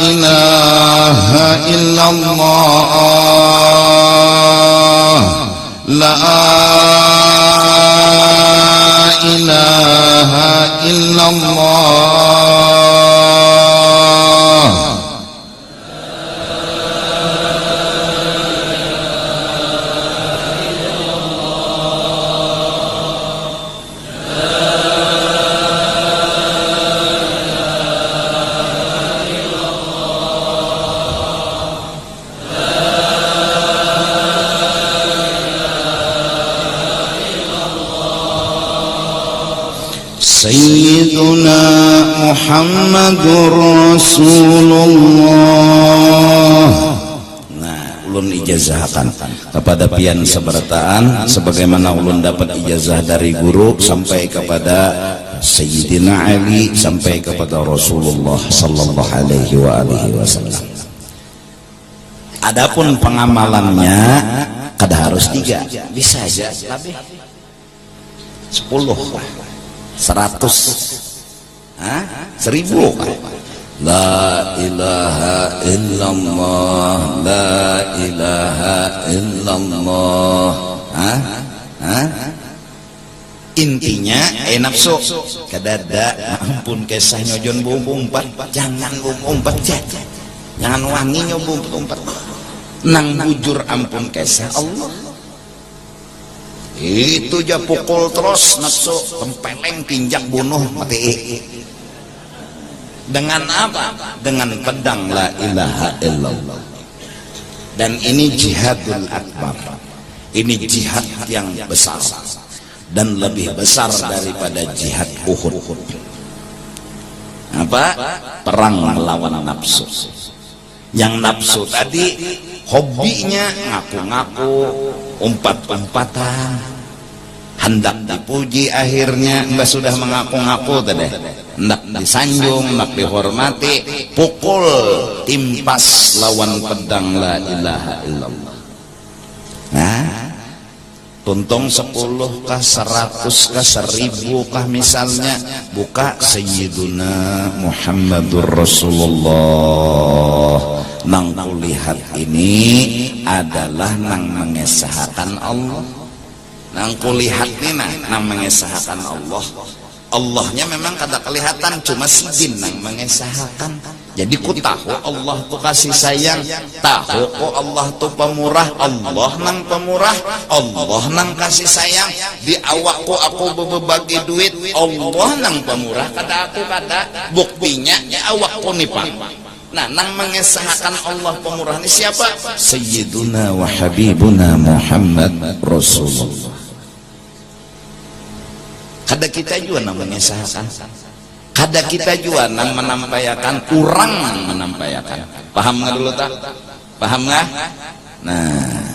Speaker 1: ilaha illallah, la ilaha illallah. Sayyiduna Muhammadur Rasulullah. Nah, ulun ijazahkan kepada pian sebertaan sebagaimana ulun dapat ijazah dari guru sampai kepada Sayyidina Ali sampai kepada Rasulullah sallallahu alaihi wasallam. Adapun pengamalannya kada harus 3, bisa aja lebih 10, 100, 1000. La ilaha illallah, la ilaha illallah. Intinya nafsu kadada ampun kesah nyojon umpat, jangan umpat aja, jangan wangi nyoba umpat, nang bujur ampun kesah Allah. Itu aja pukul terus nafsu, tempeleng tinjak bunuh mati. Dengan apa? Dengan pedang la ilaha illallah. Dan ini jihadul akbar, ini jihad yang besar dan lebih besar daripada jihad Uhud. Apa? Perang melawan nafsu. Yang nafsu tadi hobinya ngaku-ngaku, umpat-umpatan, hendak dipuji, akhirnya mbak sudah mengaku-ngaku tadi, hendak disanjung, hendak dihormati, pukul timpas lawan pedang la ilaha illallah. Nah, tuntung 10 kah, 100 kah, 1000 kah misalnya, buka Sayyiduna Muhammadur Rasulullah. Nang kulihat ini adalah nang mengesahkan Allah. Nang kulihat ini nang mengesahkan Allah. Allahnya memang kada kelihatan, cuma sidin nang mengesahkan. Jadi ku tahu Allah tuh kasih sayang, tahu ku Allah tuh pemurah, Allah nang pemurah, Allah nang kasih sayang. Di awakku aku berbagi duit, Allah nang pemurah, kada aku kada. Buktinya ya awakku nih Pak. Nah, nang mengesahkan Allah pemurah ini siapa? Sayyiduna wa Habibuna Muhammad Rasulullah. Kada kita juga nang mengesahkan, kada kita juga nang menampayakan, kurang nang menampayakan. Paham nggak dulu tak? Paham nggak? Nah,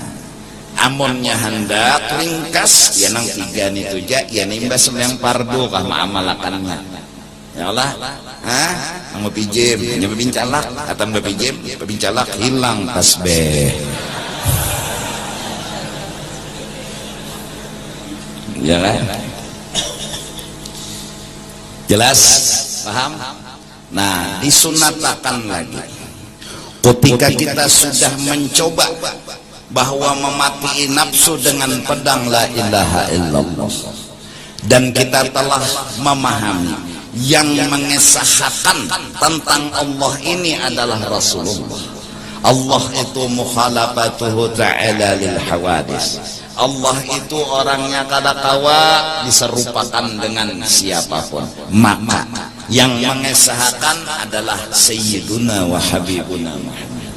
Speaker 1: amonnya hendak ringkas ya nang 3 nih tuja ya nimbas yang pardu kah maamalakannya. Ya Allah, mau pijem, nyoba bincalak, atau nggak pijem, bincalak hilang tasbih. Ya kan? Jelas? Paham? Nah, disunatakan lagi ketika kita sudah mencoba bahwa memati nafsu dengan pedang la ilaha illallah, dan kita telah memahami yang mengesahkan tentang Allah ini adalah Rasulullah. Allah itu mukhalafatuhu ta'ala lil hawadis. Allah itu orangnya kada kawa diserupakan dengan siapapun. Maka yang mengesahkan adalah Sayyiduna wa Habibuna Muhammad.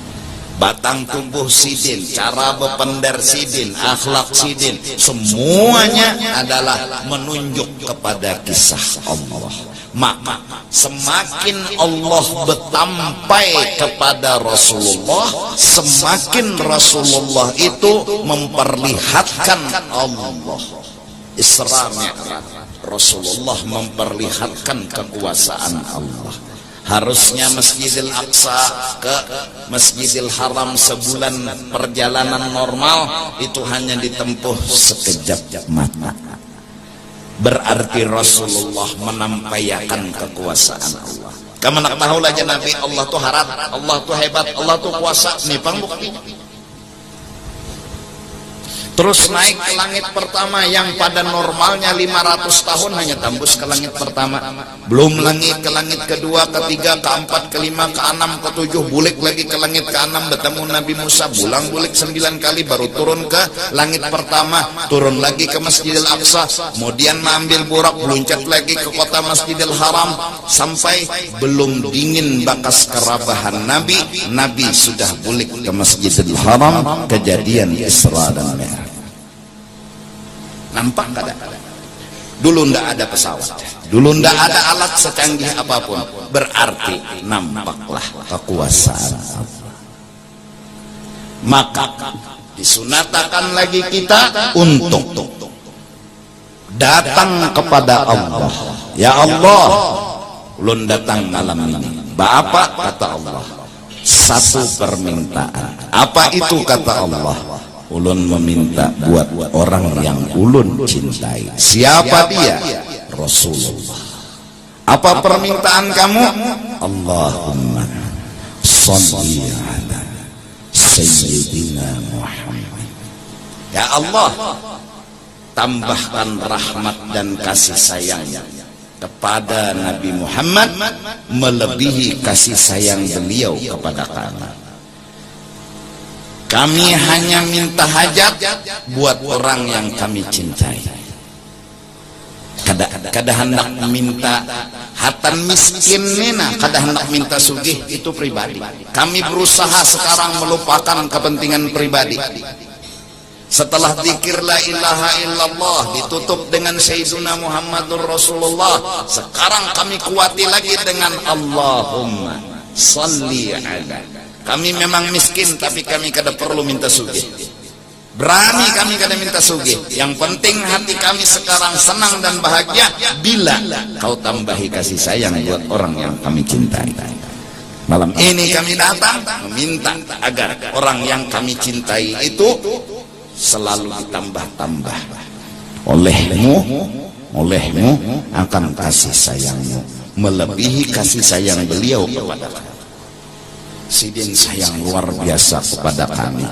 Speaker 1: Batang tubuh sidin, cara berpendar sidin, akhlak sidin, semuanya adalah menunjuk kepada kisah Allah. Maka semakin Allah bertampai kepada Rasulullah, semakin Rasulullah itu memperlihatkan Allah. Isra Mi'raj, Rasulullah memperlihatkan kekuasaan Allah. Harusnya Masjidil Aqsa ke Masjidil Haram sebulan perjalanan normal itu hanya ditempuh sekejap mata. Berarti Rasulullah menampaikan kekuasaan Allah. Kamu nak tahu aja Nabi Allah tuh harat, Allah tuh hebat, Allah tuh kuasa. Nih bukti. Terus naik ke langit pertama yang pada normalnya 500 tahun hanya tembus ke langit pertama. Belum lagi ke langit kedua, ketiga, keempat, kelima, keenam, ketujuh, bulik lagi ke langit keenam, bertemu Nabi Musa, bulang bulik 9 kali baru turun ke langit pertama, turun lagi ke Masjidil Aqsa, kemudian mengambil burak, meluncat lagi ke kota Masjidil Haram, sampai belum dingin bakas kerabahan Nabi sudah bulik ke Masjidil Haram. Kejadian Isra dan Mi'raj. Nampak kada? Dulu ndak ada pesawat, dulu ndak ada alat secanggih apapun, berarti nampaklah kekuasaan Allah. Maka disunatakan lagi kita untuk datang kepada Allah. Ya Allah, ulun datang malam ini. Bapak, kata Allah, satu permintaan. Apa itu, kata Allah? Ulun meminta buat orang yang ulun cintai. Siapa dia? Rasulullah. Apa permintaan kamu? Allahumma shalli ala Sayyidina Muhammad. Ya Allah, tambahkan rahmat dan kasih sayang kepada Nabi Muhammad melebihi kasih sayang beliau kepada kami. Kami hanya minta hajat buat orang yang kami cintai. Kada hendak minta hatan miskin nena, kada hendak minta sugih, itu pribadi. Kami berusaha sekarang melupakan kepentingan pribadi. Setelah zikir la ilaha illallah ditutup dengan Sayyiduna Muhammadur Rasulullah, sekarang kami kuati lagi dengan Allahumma salli ala. Kami memang miskin, tapi kami kada perlu minta sugih. Berani kami kada minta sugih. Yang penting hati kami sekarang senang dan bahagia bila kau tambahi kasih sayang buat orang yang kami cintai. Malam ini kami datang meminta agar orang yang kami cintai itu selalu ditambah-tambah olehmu akan kasih sayangmu melebihi kasih sayang beliau kepada kami. Sidin sayang luar biasa kepada kami.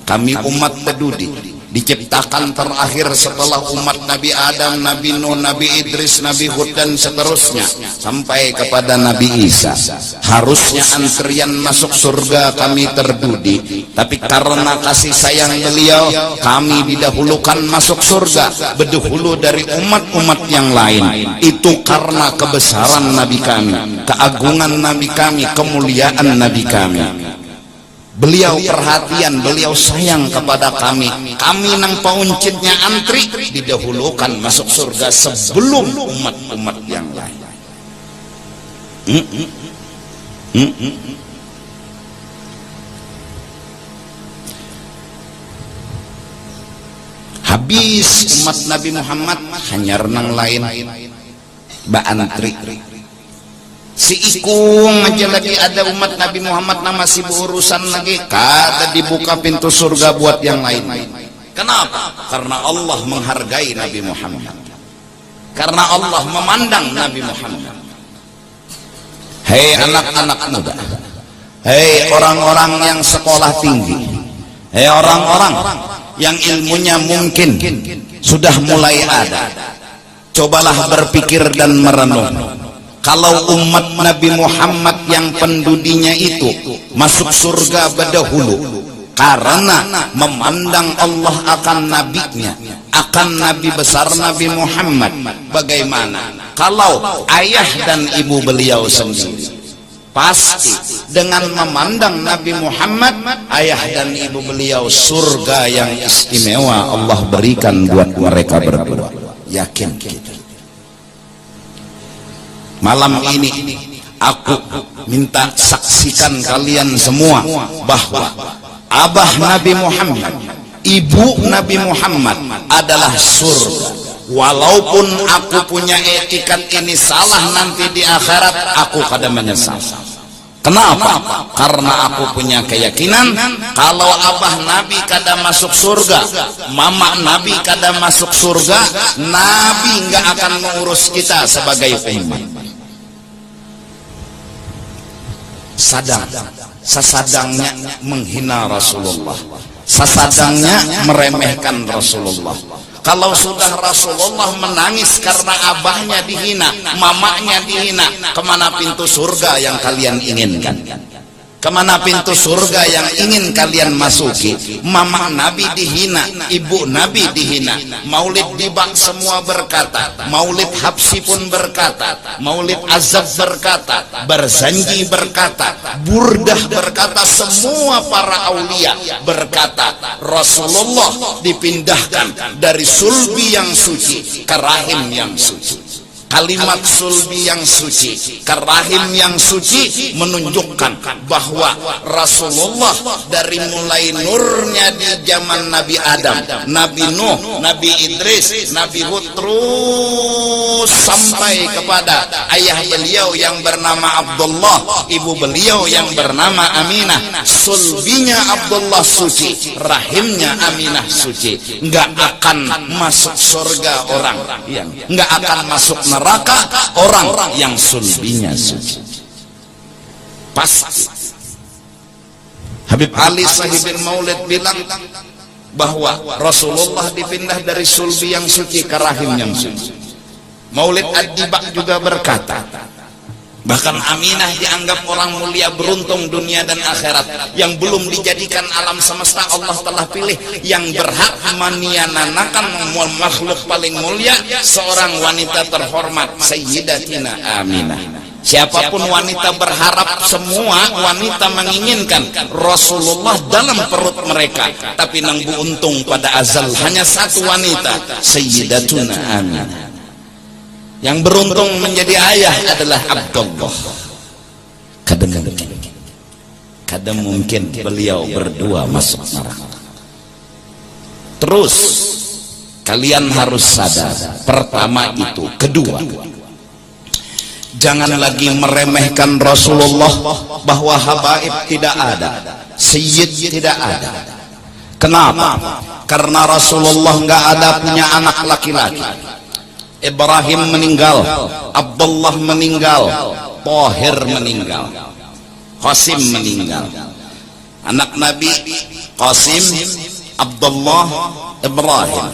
Speaker 1: Kami umat peduli, diciptakan terakhir setelah umat Nabi Adam, Nabi Nuh, Nabi Idris, Nabi Hud dan seterusnya sampai kepada Nabi Isa. Harusnya antrian masuk surga kami terdudi, tapi karena kasih sayang beliau kami didahulukan masuk surga berdahulu dari umat-umat yang lain. Itu karena kebesaran Nabi kami, keagungan Nabi kami, kemuliaan Nabi kami. Beliau perhatian, beliau sayang kepada kami. Kami nang pauncitnya antri didahulukan masuk surga sebelum umat-umat yang lain. Habis umat Nabi Muhammad hanya renang lain ba antri. Si ikung aja lagi ada umat Nabi Muhammad nama masih berurusan lagi, kada dibuka pintu surga buat yang lain. Kenapa? Karena Allah menghargai Nabi Muhammad, karena Allah memandang Nabi Muhammad. Hei anak-anak muda, hei orang-orang yang sekolah tinggi, hei orang-orang yang ilmunya mungkin sudah mulai ada, cobalah berpikir dan merenung. Kalau umat Nabi Muhammad yang pendudinya itu masuk surga berdahulu karena memandang Allah akan nabinya, akan nabi besar Nabi Muhammad, bagaimana kalau ayah dan ibu beliau sendiri? Pasti dengan memandang Nabi Muhammad, ayah dan ibu beliau, surga yang istimewa Allah berikan buat mereka berdua. Yakin kita. Malam ini aku minta saksikan kalian semua bahwa abah Nabi Muhammad, ibu Nabi Muhammad adalah surga. Walaupun aku punya etikat ini salah, nanti di akhirat aku kada menyesal. Kenapa? Karena aku punya keyakinan kalau abah Nabi kada masuk surga, mama Nabi kada masuk surga, Nabi nggak akan mengurus kita sebagai umat. Sesadangnya menghina Rasulullah, sesadangnya meremehkan Rasulullah. Kalau sudah Rasulullah menangis karena abahnya dihina, mamanya dihina, kemana pintu surga yang kalian inginkan? Kemana pintu surga yang ingin kalian masuki? Mama Nabi dihina, ibu Nabi dihina. Maulid Dibak semua berkata, Maulid Habsi pun berkata, Maulid Azab berkata, Barzanji berkata, Burdah berkata, semua para aulia berkata, Rasulullah dipindahkan dari sulbi yang suci ke rahim yang suci. Kalimat sulbi yang suci ke rahim yang suci menunjukkan bahwa Rasulullah dari mulai nurnya di zaman Nabi Adam, Nabi Nuh, Nabi Idris, Nabi Hud, terus sampai kepada ayah beliau yang bernama Abdullah, ibu beliau yang bernama Aminah. Sulbinya Abdullah suci, rahimnya Aminah suci. Nggak akan masuk surga orang yang nggak akan masuk neraka orang yang sulbinya suci. Pasti. Habib Ali Sahibul Maulid bilang bahwa Rasulullah dipindah dari sulbi yang suci ke rahim yang suci. Maulid Ad-Dibak juga berkata, bahkan Aminah dianggap orang mulia, beruntung dunia dan akhirat, yang belum dijadikan alam semesta Allah telah pilih, yang berhak meniananakan makhluk paling mulia, seorang wanita terhormat, Sayyidatina Aminah. Siapapun wanita berharap, semua wanita menginginkan Rasulullah dalam perut mereka, tapi nang untung pada azal hanya satu wanita, Sayyidatuna Aminah. Yang beruntung menjadi ayah adalah Abdullah. Kadang mungkin beliau berdua masuk neraka. Terus kalian harus sadar, pertama itu, kedua, jangan lagi meremehkan Rasulullah, bahwa habaib tidak ada, sayyid tidak ada. Kenapa? Karena Rasulullah nggak ada punya anak laki-laki. Ibrahim meninggal, Abdullah meninggal, Tahir meninggal, Qasim meninggal. Anak Nabi Qasim, Abdullah, Ibrahim.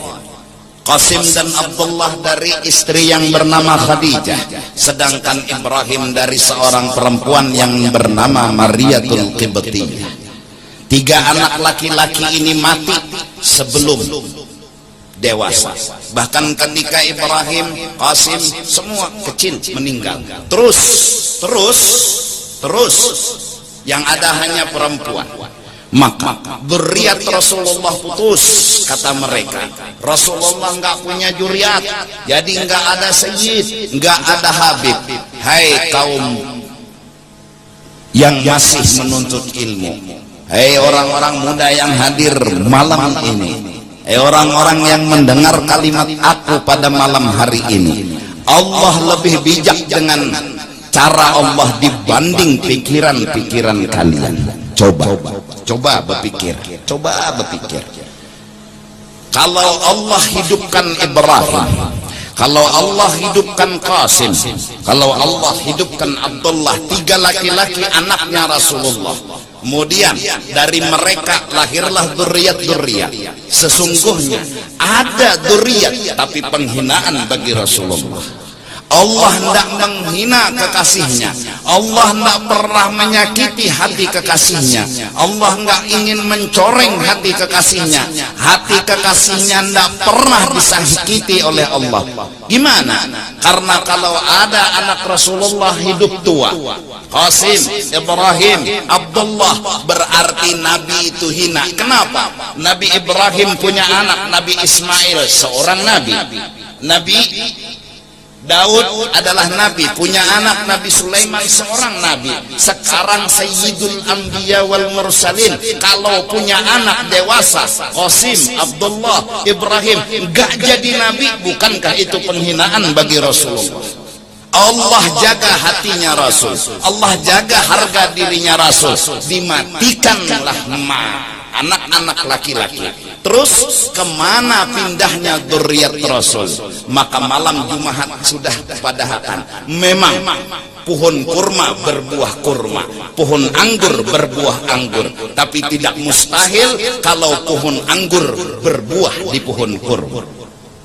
Speaker 1: Qasim dan Abdullah dari istri yang bernama Khadijah, sedangkan Ibrahim dari seorang perempuan yang bernama Mariyatul Qibtiyah. Tiga anak laki-laki ini mati sebelum dewasa. Bahkan ketika Ibrahim, Qasim semua kecil meninggal. Terus yang ada hanya perempuan. Maka dzurriyyat Rasulullah putus, kata mereka. Rasulullah nggak punya dzurriyyat, jadi nggak ada sayyid, nggak ada habib. Hai kaum yang masih menuntut ilmu, hai orang-orang muda yang hadir malam ini, orang-orang yang mendengar kalimat aku pada malam hari ini, Allah lebih bijak dengan cara Allah dibanding pikiran-pikiran kalian. Coba berpikir. Kalau Allah hidupkan Ibrahim, kalau Allah hidupkan Qasim, kalau Allah hidupkan Abdullah, tiga laki-laki anaknya Rasulullah, kemudian dari mereka lahirlah dzurriyyat. Sesungguhnya ada dzurriyyat tapi penghinaan bagi Rasulullah. Allah tidak menghina kekasihnya, Allah tidak pernah menyakiti hati kekasihnya, Allah tidak ingin mencoreng hati kekasihnya. Hati kekasihnya tidak pernah disakiti oleh Allah. Gimana? Karena kalau ada anak Rasulullah hidup tua, Qasim, Ibrahim, Abdullah, berarti Nabi itu hina. Kenapa? Nabi Ibrahim punya anak, Nabi Ismail seorang Nabi, Nabi Daud adalah Nabi, punya anak Nabi Sulaiman seorang Nabi. Sekarang Sayyidul Anbiya wal Mursalin kalau punya anak dewasa, Qasim, Abdullah, Ibrahim, gak jadi Nabi, bukankah itu penghinaan bagi Rasulullah? Allah jaga hatinya Rasul, Allah jaga harga dirinya Rasul, dimatikanlah anak-anak laki-laki. Terus kemana pindahnya dzurriyyat Rasul? Maka malam Jumat sudah kepadatan. Memang pohon kurma berbuah kurma, pohon anggur berbuah anggur, tapi tidak mustahil kalau pohon anggur berbuah di pohon kurma.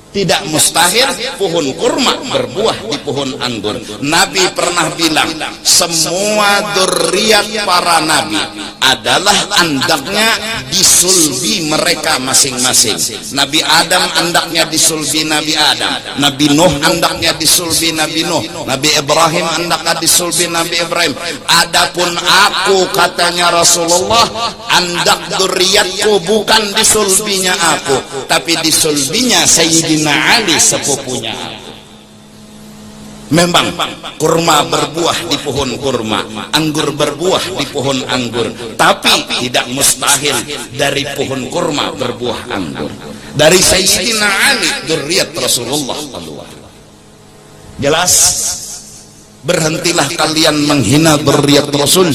Speaker 1: Tidak mustahil pohon kurma berbuah di pohon anggur. Nabi pernah bilang, semua dzurriyyat para nabi adalah andaknya disulbi mereka masing-masing. Nabi Adam andaknya disulbi Nabi Adam, Nabi Nuh andaknya disulbi Nabi Nuh, Nabi Ibrahim andaknya disulbi Nabi Ibrahim. Adapun aku, katanya Rasulullah, andak dzurriyyatku bukan disulbinya aku, tapi disulbinya Sayyidina Ali, sepupunya aku. Memang kurma berbuah di pohon kurma, anggur berbuah di pohon anggur, tapi tidak mustahil dari pohon kurma berbuah anggur. Dari Sayyidina Ali, dzurriyyat Rasulullah. Jelas? Berhentilah kalian menghina dzurriyyat Rasul.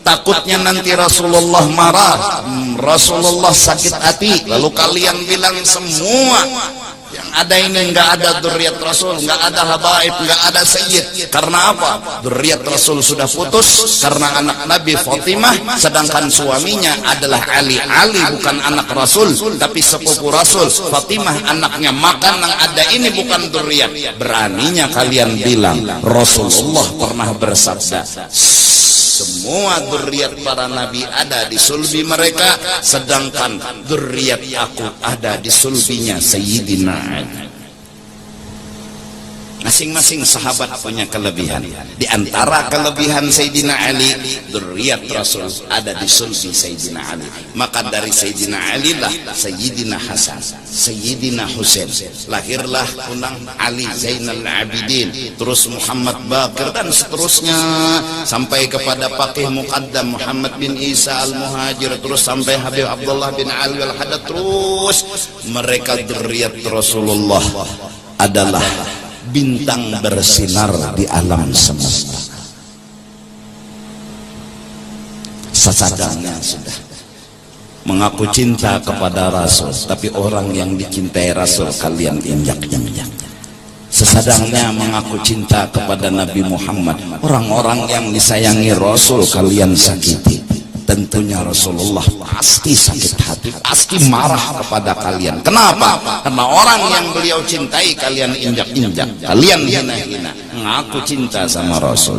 Speaker 1: Takutnya nanti Rasulullah marah, Rasulullah sakit hati, lalu kalian bilang semua yang ada ini enggak ada dzurriyyat Rasul, enggak ada habaib, enggak ada sayyid. Karena apa? Dzurriyyat Rasul sudah putus karena anak Nabi Fatimah, sedangkan suaminya adalah Ali. Ali bukan anak Rasul tapi sepupu Rasul. Fatimah anaknya. Maka yang ada ini bukan dzurriyyat. Beraninya kalian bilang Rasulullah pernah bersabda, semua dzurriyyat para nabi ada di sulbi mereka, sedangkan dzurriyyat aku ada di sulbinya Sayyidina Ali. Masing-masing sahabat punya kelebihan. Di antara kelebihan Sayyidina Ali, dzurriyyat Rasul ada di sulbi Sayyidina Ali. Maka dari Sayyidina Ali lah Sayyidina Hasan, Sayyidina Husain, lahirlah unang Ali Zainal Abidin, terus Muhammad Baqir, dan seterusnya sampai kepada Faqih Muqaddam Muhammad bin Isa Al-Muhajir, terus sampai Habib Abdullah bin Ali Al-Haddad. Terus mereka dzurriyyat Rasulullah adalah bintang bersinar di alam semesta. Sesadangnya sudah mengaku cinta kepada Rasul, tapi orang yang dicintai Rasul kalian injak-injak. Sesadangnya mengaku cinta kepada Nabi Muhammad, orang-orang yang disayangi Rasul kalian sakiti. Tentunya Rasulullah pasti sakit hati, pasti marah kepada kalian. Kenapa? Karena orang yang beliau cintai kalian injak-injak, kalian hina-hina. Mengaku cinta sama Rasul.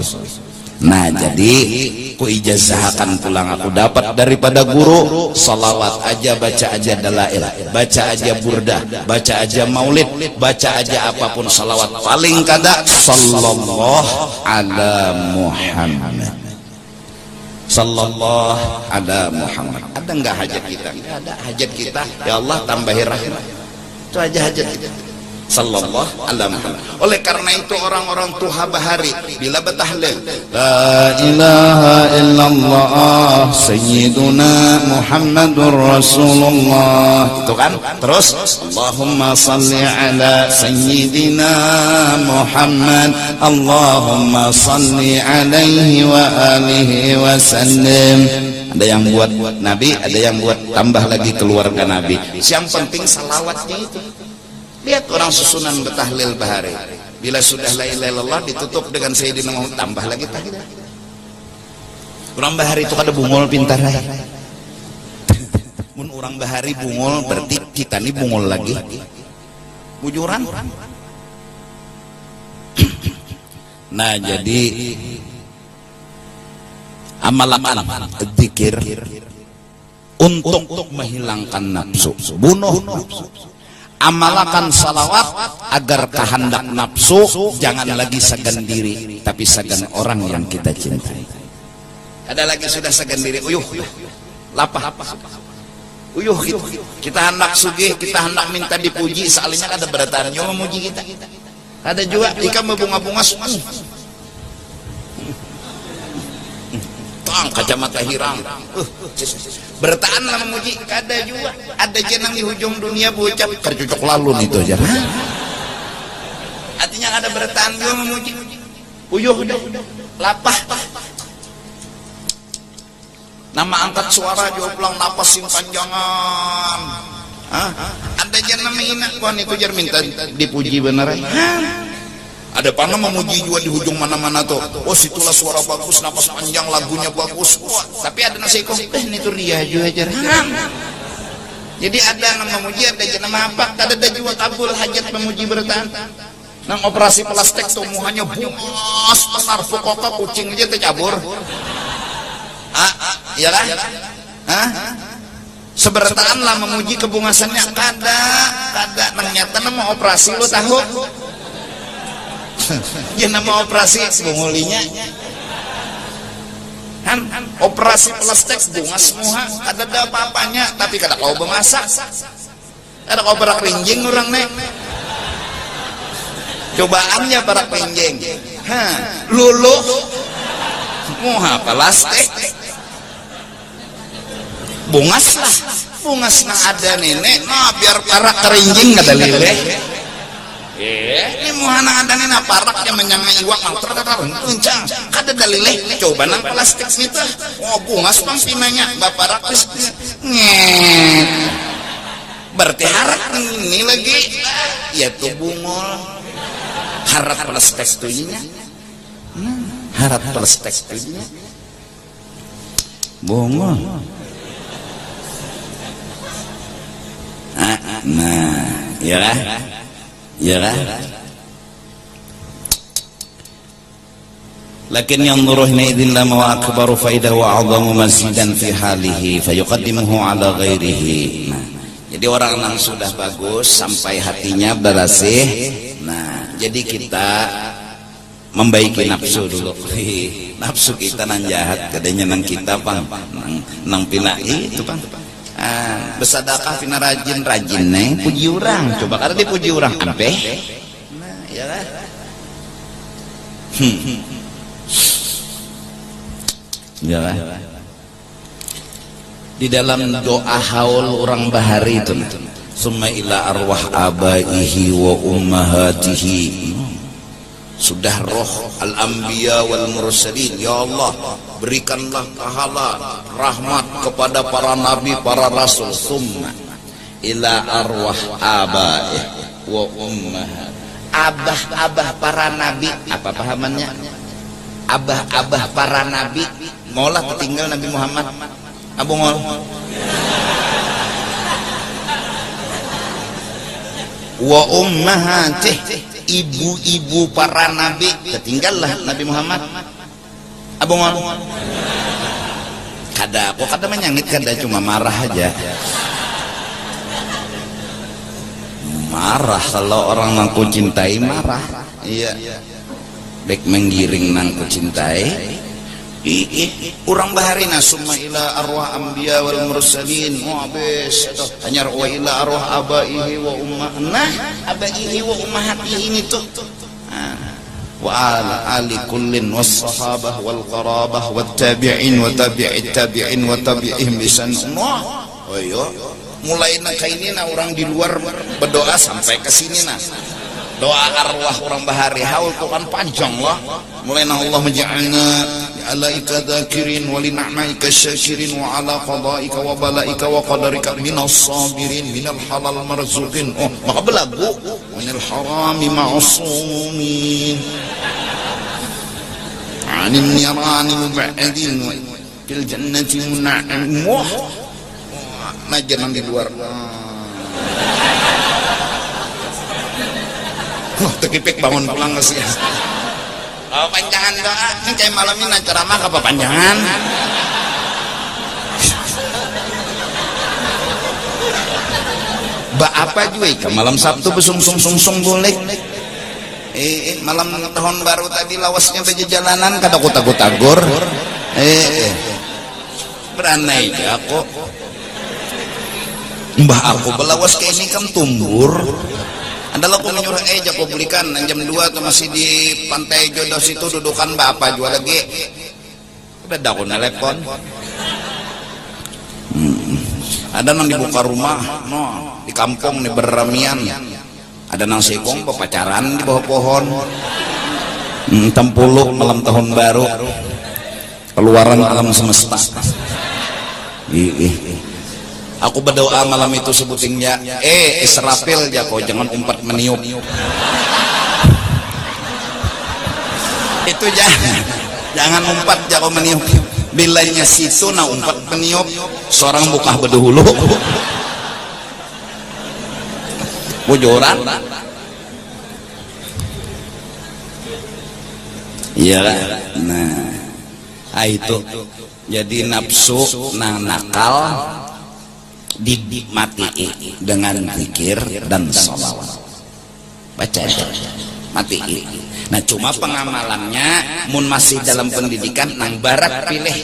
Speaker 1: Nah, jadi ku ijazahkan pulang aku dapat daripada guru, salawat aja, baca aja dalail, baca aja burdah, baca aja maulid, baca aja apapun salawat, paling kada sallallahu ala Muhammad, sallallahu ala Muhammad. Ada enggak hajat kita? Enggak ada hajat kita. Ya Allah tambahi rahmat. Itu aja hajat kita. Sallallahu ala Muhammad. Oleh karena itu orang-orang Tuha Bahari bila bertahlil la ilaha illallah sayyiduna Muhammadur Rasulullah, itu kan, terus Allahumma salli ala sayyidina Muhammad, Allahumma salli alaihi wa alihi wa sallim. Ada yang buat Nabi, ada yang buat tambah lagi keluarga Nabi. Yang penting salawatnya itu. Lihat orang susunan bertahlil Bahari, bila sudah la ilaha illallah ditutup dengan Sayyidina Muhammad, tambah lagi tahlil. Orang Bahari itu kada bungol pintar aja. Mun orang Bahari bungol berarti kita ini bungol lagi. Bujuran. Nah, jadi amalakan zikir untuk menghilangkan nafsu, bunuh nafsu. Amalakan salawat agar kehendak nafsu jangan lagi segan diri, tapi segan orang yang kita cintai. Ada lagi sudah segan diri, uyuh, lapah, uyuh gitu. Kita hendak sugih, kita hendak minta dipuji, soalnya ada berataan yang memuji kita. Ada juga jika berbunga-bunga, kacamata hirang, bertahanlah memuji. Ada juga, ada jenang di hujung dunia bocap kercucuk lalun itu aja. Artinya ada bertahan juga memuji. Uyuh lapah. Nama angkat suara juga pulang napas sing panjangan. Ada jenang menghina kuan itu jar minta dipuji beneran. Ada panah memuji juga di hujung mana-mana tuh. Oh, situlah suara bagus, napas panjang, lagunya bagus. Wah, tapi ada nasi kok. Ini tuh dia juga aja. Jadi ada yang memuji, ada yang apa, ada juga kabul hajat memuji bertahan. Nang operasi plastik tuh muhanya buas besar pokoknya kucing aja tercabur. Iyalah. Sebertaan lah memuji kebungasannya kada nang nyata nama operasi lu tahu. Ya nama operasi bungulinya. Kan operasi plastik bunga semua ada apa-apanya tapi kada kau bemasak. Ada kau berak rinjing orang nek. Cobaannya berak rinjing. Lulu muha plastik. Bungas lah, bungas na ada nenek, nah biar parak kerinjing kada leleh. Ini muhana ada nenek parak yang menyanga iwak uncang, kada dalileh. Coba nang plastik itu, oh bungas bang pinanya, baparak nget. Berarti harap ini lagi, ya tuh bungol. Harap plastik tuinya, harap plastik tuinya, bungol. Nah, iyalah. Lakin yanzuru hinaidillah wa akbaru faidah wa a'zamu mazidan fi halihi fayuqaddimuhu ala ghairihi. Nah, jadi orang yang sudah bagus sampai hatinya bersih. Nah, jadi kita membaiki nafsu dulu. Nafsu kita nang jahat, kadanya nang kita bang, nang pinai itu bang. Bersedekah pina rajin neng puji orang, coba kada dipuji orang ampe. Nah, iyalah. Iyalah. Di dalam doa haul orang bahari itu, summa ila arwah abaihi wa ummahatihi. Sudah roh al-anbiya wal mursalin, ya Allah berikanlah pahala rahmat kepada para nabi para rasul. Summa ila arwah abai wa ummahat. Abah-abah para nabi, apa pahamannya? Abah-abah para nabi, maulah tertinggal Nabi Muhammad. Abu ngol. Wa ummahatih, ibu-ibu para nabi, tertinggallah Nabi Muhammad. Abu ngol. Kada, kok kada menyangit, kada cuma marah aja. Marah kalau orang nangku cintai marah. Iya. Bek menggiring nangku cintai. Urang baharina summa ila arwah anbiya wal mursalin wa bis hanya wa ila arwah abaihi wa ummahna abaihi wa ummahatihi ini tuh wa ala ali kullin was sahabah wal qarabah wat tabi'in wa tabi'it tabi'in wa tabi'ihim bisan. Oh iya, mulai nak ini na orang di luar berdoa sampai ke sini nah. Doa arwah orang bahari haul Quran panjang lah. Mulai na Allah menja'alna alaika dzakirin wa li na'maika syakirin wa ala qadaika wa balaika wa qadarika minas sabirin minal halal marzuqin. Oh, maka belagu minal harami ma'sumin anin nirani mub'adin fil jannati mun'im. Wah, najan di luar. Tekipik bangun pulang ke sini. Oh, panjangan doa, ini kayak malam ini ceramah apa panjangan? Ba apa juga? Malam Sabtu besung-sung boleh. Malam tahun baru tadi lawasnya baju jalanan kada kutagur. Beranai aku. Mbah aku belawas kayak ini kan tumbur. Adalah aku menyuruh aku belikan jam 2 tuh masih di pantai jodoh situ dudukan bapak jual lagi. Udah dah aku nelpon. Ada nang dibuka rumah, no, di kampung nih berramian. Ada nang sekong pacaran di bawah pohon. Tempuluk malam tahun baru. Keluaran alam semesta. Aku berdoa malam itu sebutingnya Israfil ya kau jangan umpat meniup. Itu jangan umpat ya kau meniup. Bilanya situ na umpat meniup seorang buka bedahulu. bojoran. Iya kan? Nah, itu jadi nafsu nang nakal dimati dengan zikir dan sholawat. Baca mati. Nah cuma pengamalannya mun masih dalam pendidikan nang barat pilih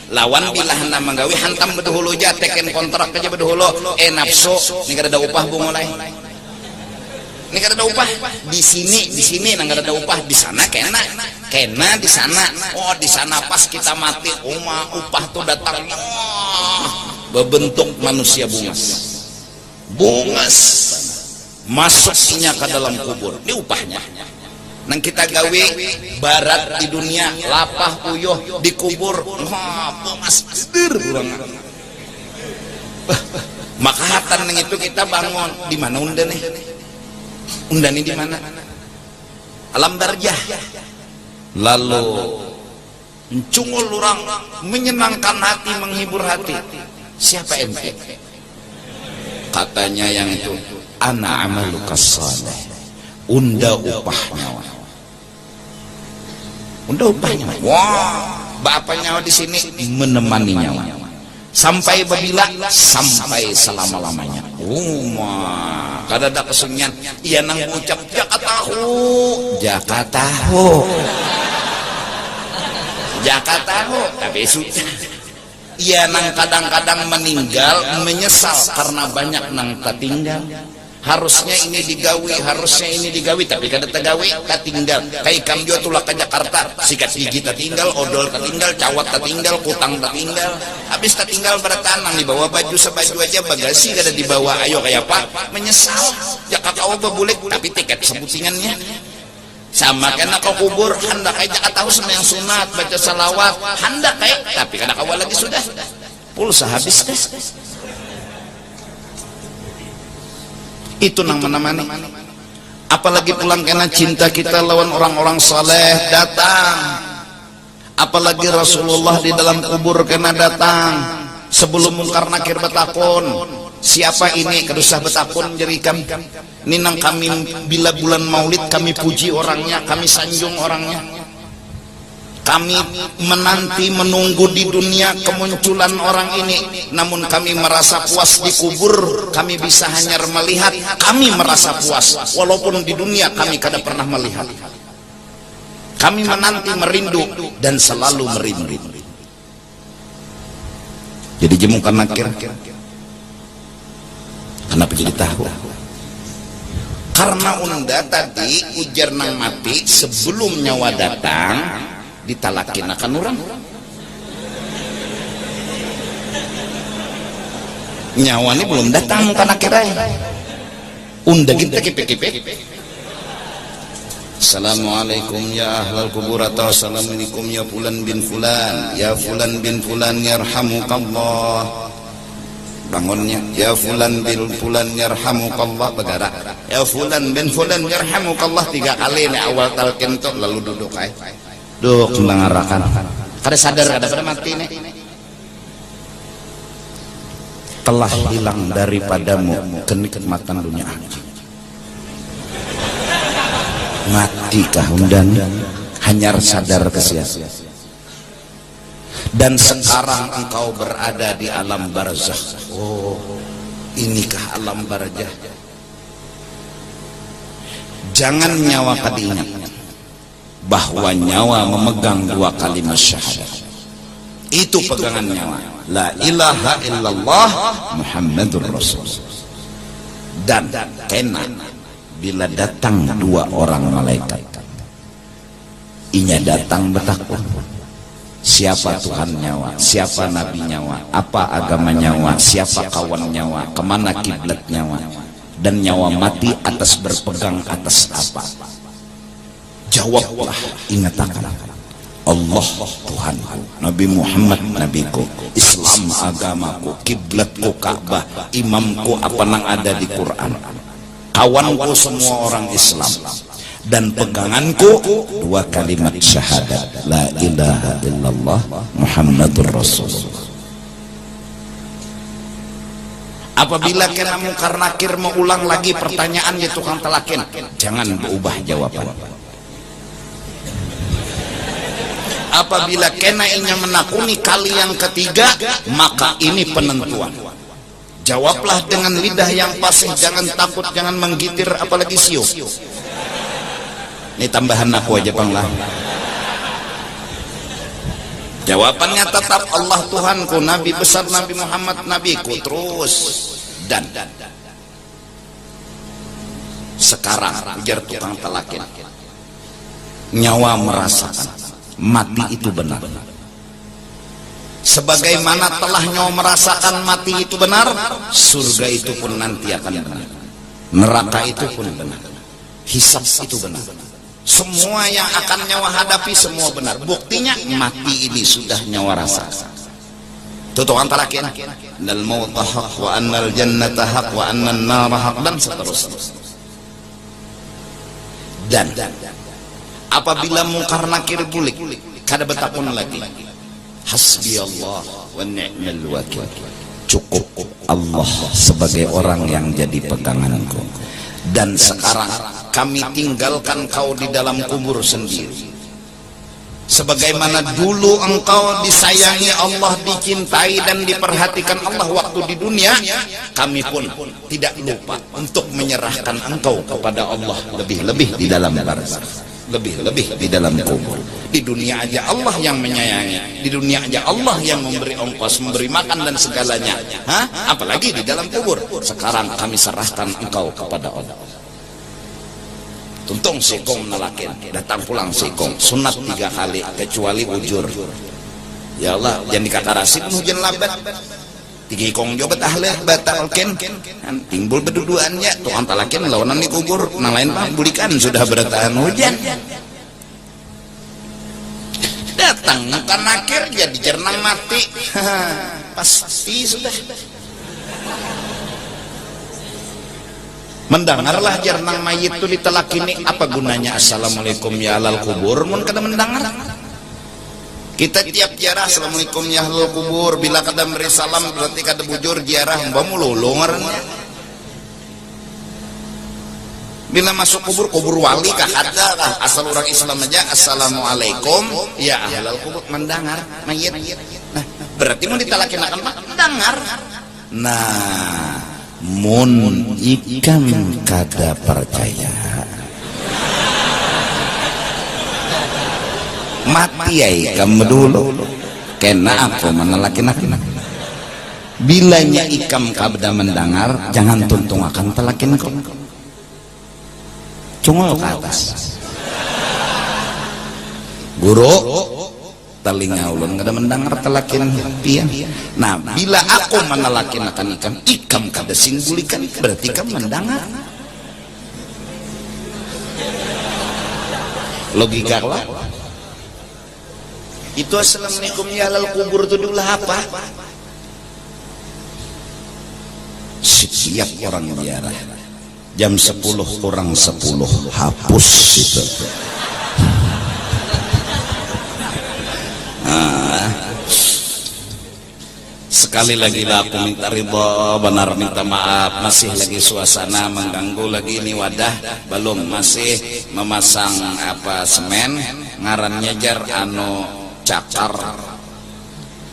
Speaker 1: lawan bilah nama gawe hantam beduhulu aja teken kontrak aja beduhulu nafsu ini kada ada upah bungulai ini kada ada upah di sini nang kada ada upah di sana kena di sana. Oh di sana pas kita mati upah tuh datang berbentuk manusia bungas masuknya ke dalam kubur ini upahnya. Nang kita gawe barat di dunia lapah uyuh dikubur bungas maka hatan nang itu kita bangun di mana undan ini di mana alam barzah lalu mencungul orang menyenangkan hati menghibur hati siapa ente katanya yang itu ana amaluka saleh unda upahnya wah bapak nyawa di sini menemani nyawa sampai babila sampai selama-lamanya. Kada ada kesunyian iya nang ucap Jakatahu tapi sudah iya nang kadang-kadang meninggal menyesal karena banyak nang tertinggal. Harusnya ini digawi tapi kada tegawi tertinggal kayak kamjo tulak ke Jakarta sikat gigi tertinggal odol tertinggal cawat tertinggal kutang tertinggal habis tertinggal bertanang dibawa baju sebaju aja bagasi kada dibawa ayo kayak apa menyesal ya kakak bebulik tapi tiket sebutingannya sama kena kau kubur hendak aja tahu sembahyang sunat baca salawat hendak kayak tapi kada kawal lagi sudah pulsa habis deh. Itu nang menemani apalagi pulang kena cinta kita lawan orang-orang saleh datang apalagi Rasulullah di dalam kubur kena datang sebelum mungkar nakir betakun siapa ini kedusah betakun jerikan ini nang kami bila bulan maulid kami puji orangnya kami sanjung orangnya kami menanti menunggu di dunia kemunculan orang ini namun kami merasa puas di kubur kami bisa hanya melihat kami merasa puas walaupun di dunia kami kada pernah melihat kami menanti merindu dan selalu merindu jadi jemukan nakir kenapa jadi tahu karena unda tadi ujar nang mati sebelum nyawa datang ditalakin akan orang nyawa ini belum datang tanah kirai unda kita kipe-kipe assalamualaikum ya ahlal kubur atau assalamualaikum ya fulan bin fulan ya fulan bin fulan yarhamukallah bangunnya ya fulan bin fulan yarhamukallah bergerak ya fulan bin fulan yarhamukallah 3 kali ini awal talqin tuh lalu duduk duk mengarakan kada sadar kada pada mati nih telah hilang daripadamu kenikmatan dunia mati kahundan hanyar sadar kesia dan sekarang engkau berada di alam barzakh. Inikah alam barzakh? Jangan nyawa kadiingat bahwa nyawa memegang 2 kalimat syahadat itu pegangan nyawa la ilaha illallah Muhammadur Rasul dan kena bila datang 2 orang malaikat inya datang betakun siapa Tuhan nyawa siapa Nabi nyawa apa agama nyawa siapa kawan nyawa kemana kiblat nyawa dan nyawa mati atas berpegang atas apa jawablah ingatakan Allah Tuhanku Nabi Muhammad nabiku Islam agamaku kiblatku Ka'bah imamku apa nang ada di Quran kawanku semua orang Islam dan peganganku 2 kalimat syahadat la ilaha illallah Muhammadur Rasulullah Apabila kena mungkar nakir mau ulang lagi pertanyaannya tukang talakin, jangan berubah jawaban. Apabila kena inya menakuni kali yang ketiga, maka ini penentuan. Jawablah dengan lidah yang fasih, jangan takut, jangan menggitir, apalagi siup. Ini tambahan aku aja Bang lah. Jawabannya tetap Allah Tuhanku, Nabi besar Nabi Muhammad nabiku, terus. Dan sekarang ujar tukang talakin, nyawa merasakan mati itu benar. Sebagaimana telah nyawa merasakan mati itu benar, surga itu pun nanti akan benar, neraka itu pun benar, hisab itu benar, semua yang akan nyawa hadapi semua benar. Buktinya mati ini sudah nyawa rasakan. Tutup antara kita annal mauta haq wa annal jannata haq wa annan nara haq, dan seterusnya. Dan apabila mungkar nakir bulik kada betapun lagi, hasbi Allah wa ni'mal wakil, cukup Allah sebagai orang yang jadi peganganku. Dan sekarang kami tinggalkan kau di dalam kubur sendiri. Sebagaimana dulu engkau disayangi Allah, dicintai dan diperhatikan Allah waktu di dunia, kami pun tidak lupa untuk menyerahkan engkau kepada Allah lebih-lebih di dalam barzakh, lebih-lebih di dalam kubur. Di dunia aja Allah yang menyayangi, di dunia aja Allah yang memberi ongkos, memberi makan dan segalanya, apalagi di dalam kubur. Sekarang kami serahkan engkau kepada Allah. Tuntung sikong nalakin, datang pulang sikong, sunat 3 kali kecuali ujur. Ya Allah, jangan dikatarasin hujan labat. 3 kong jobat ahleh batalkan, timbul berduduannya tukang talakin lawanan di kubur, nang lain mah bulikan sudah bertahan hujan. Datang mungkar nakir jadi jernang mati, pasti sudah. Mendengarlah jernang mayit itu ditalakini, apa gunanya assalamualaikum ya alal kubur mun kada mendengar. Kita tiap ziarah assalamualaikum ya ahlul kubur, bila kada beri salam berarti kada bujur ziarah, mbak mululu ngarannya. Bila masuk kubur, kubur wali kah ada kah, asal orang Islam aja assalamualaikum ya ahlul kubur, mendengar mayit. Nah, berarti mau ditalakin akan mendengar. Nah, mun ikam kada percaya, mati ya ikam dulu, kena aku menalakin. Bilanya ikam kada mendengar, jangan tuntung akan talakin kau, cungol ke atas. Guru telinga ulun kada mendengar talakin pian. Nah, bila aku menalakin akan ikam kada singgulikan, berarti ikam mendengar. Logika lah. Itu assalamualaikum ya alal kubur itu dulu apa? Setiap orang ziarah jam 10 kurang 10 hapus itu. Sekali lagi lah aku minta ridha, benar minta maaf, masih lagi suasana mengganggu lagi ini wadah belum masih memasang apa semen ngarannya jar anu cakar.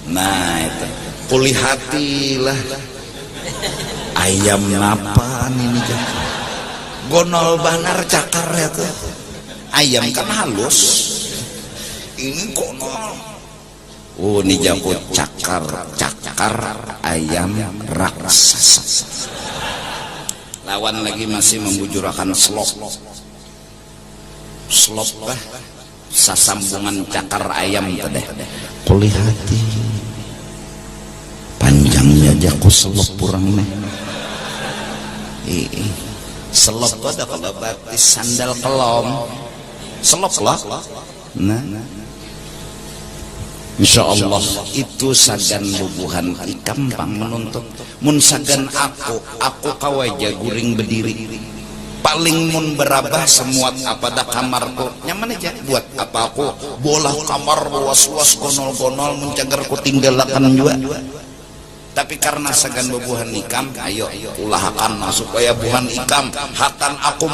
Speaker 1: Nah itu pulih hati lah, ayam napan ini jar gonol banar cakar ya tuh, ayam kan halus, ini gonol. Oh, ini jago cakar ayam raksasa. Lawan lagi masih membujurakan slop lah, sasambungan cakar ayam tadi. Pulih hati, panjangnya jago slop kurang nih. Slop itu ada kalau batis sandal kelom, slop lah. Nah. Insya Allah itu sagan bubuhan ikam pang menuntut. Mun sagan aku kawaja guring berdiri. Paling mun berabah semuat apa dah kamarku nyaman aja. Buat apa aku bola kamar was-was gonol-gonol mencagar ku tinggalakan juga. Tapi karena segan bebuhan ikam, ayo ulahakan supaya buhan ikam hakan aku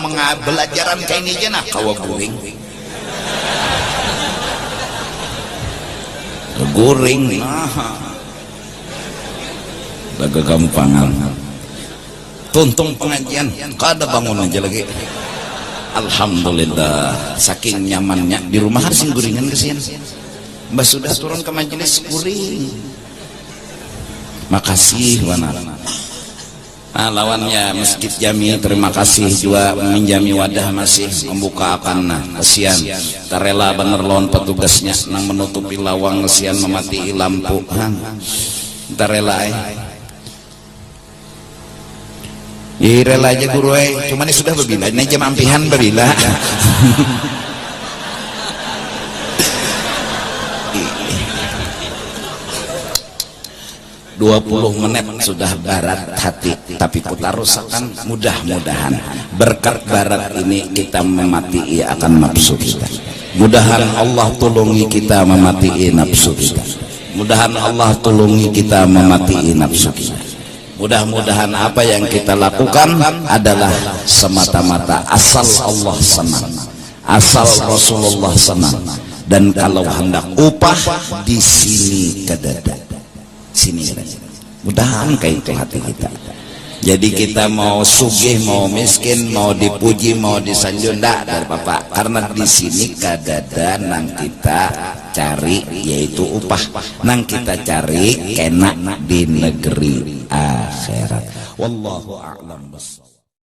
Speaker 1: belajaran kayak ini jana kawa guring. Guring laga gampangan tuntung pengajian kada bangun aja lagi. Alhamdulillah saking nyamannya di rumah harus guringan kesian. Mbak sudah turun ke majelis guring. Makasih mana. Nah, lawannya Masjid Jami terima kasih juga meminjami wadah masih membuka akan kesian tarela bener lawan petugasnya nang menutupi lawang kesian memati lampu tarela rela aja guru cuman ini sudah berbila ini jam ampihan berbila 20 menit sudah barat hati, tapi kita rusakkan. Mudah-mudahan berkat barat ini kita memati akan nafsu kita. Mudahan Allah tolongi kita memati nafsu kita. Mudahan Allah tolongi kita memati nafsu kita. Mudah-mudahan apa yang kita lakukan adalah semata-mata asal Allah senang, asal Rasulullah senang, dan kalau hendak upah di sini kedada. Sini mudahan kayak itu hati kita. Jadi kita mau sugih mau miskin mau dipuji mau disanjung ndak dari Bapak, karena di sini kadada nang kita cari yaitu upah, nang kita cari enak di negeri akhirat. Wallahu a'lam.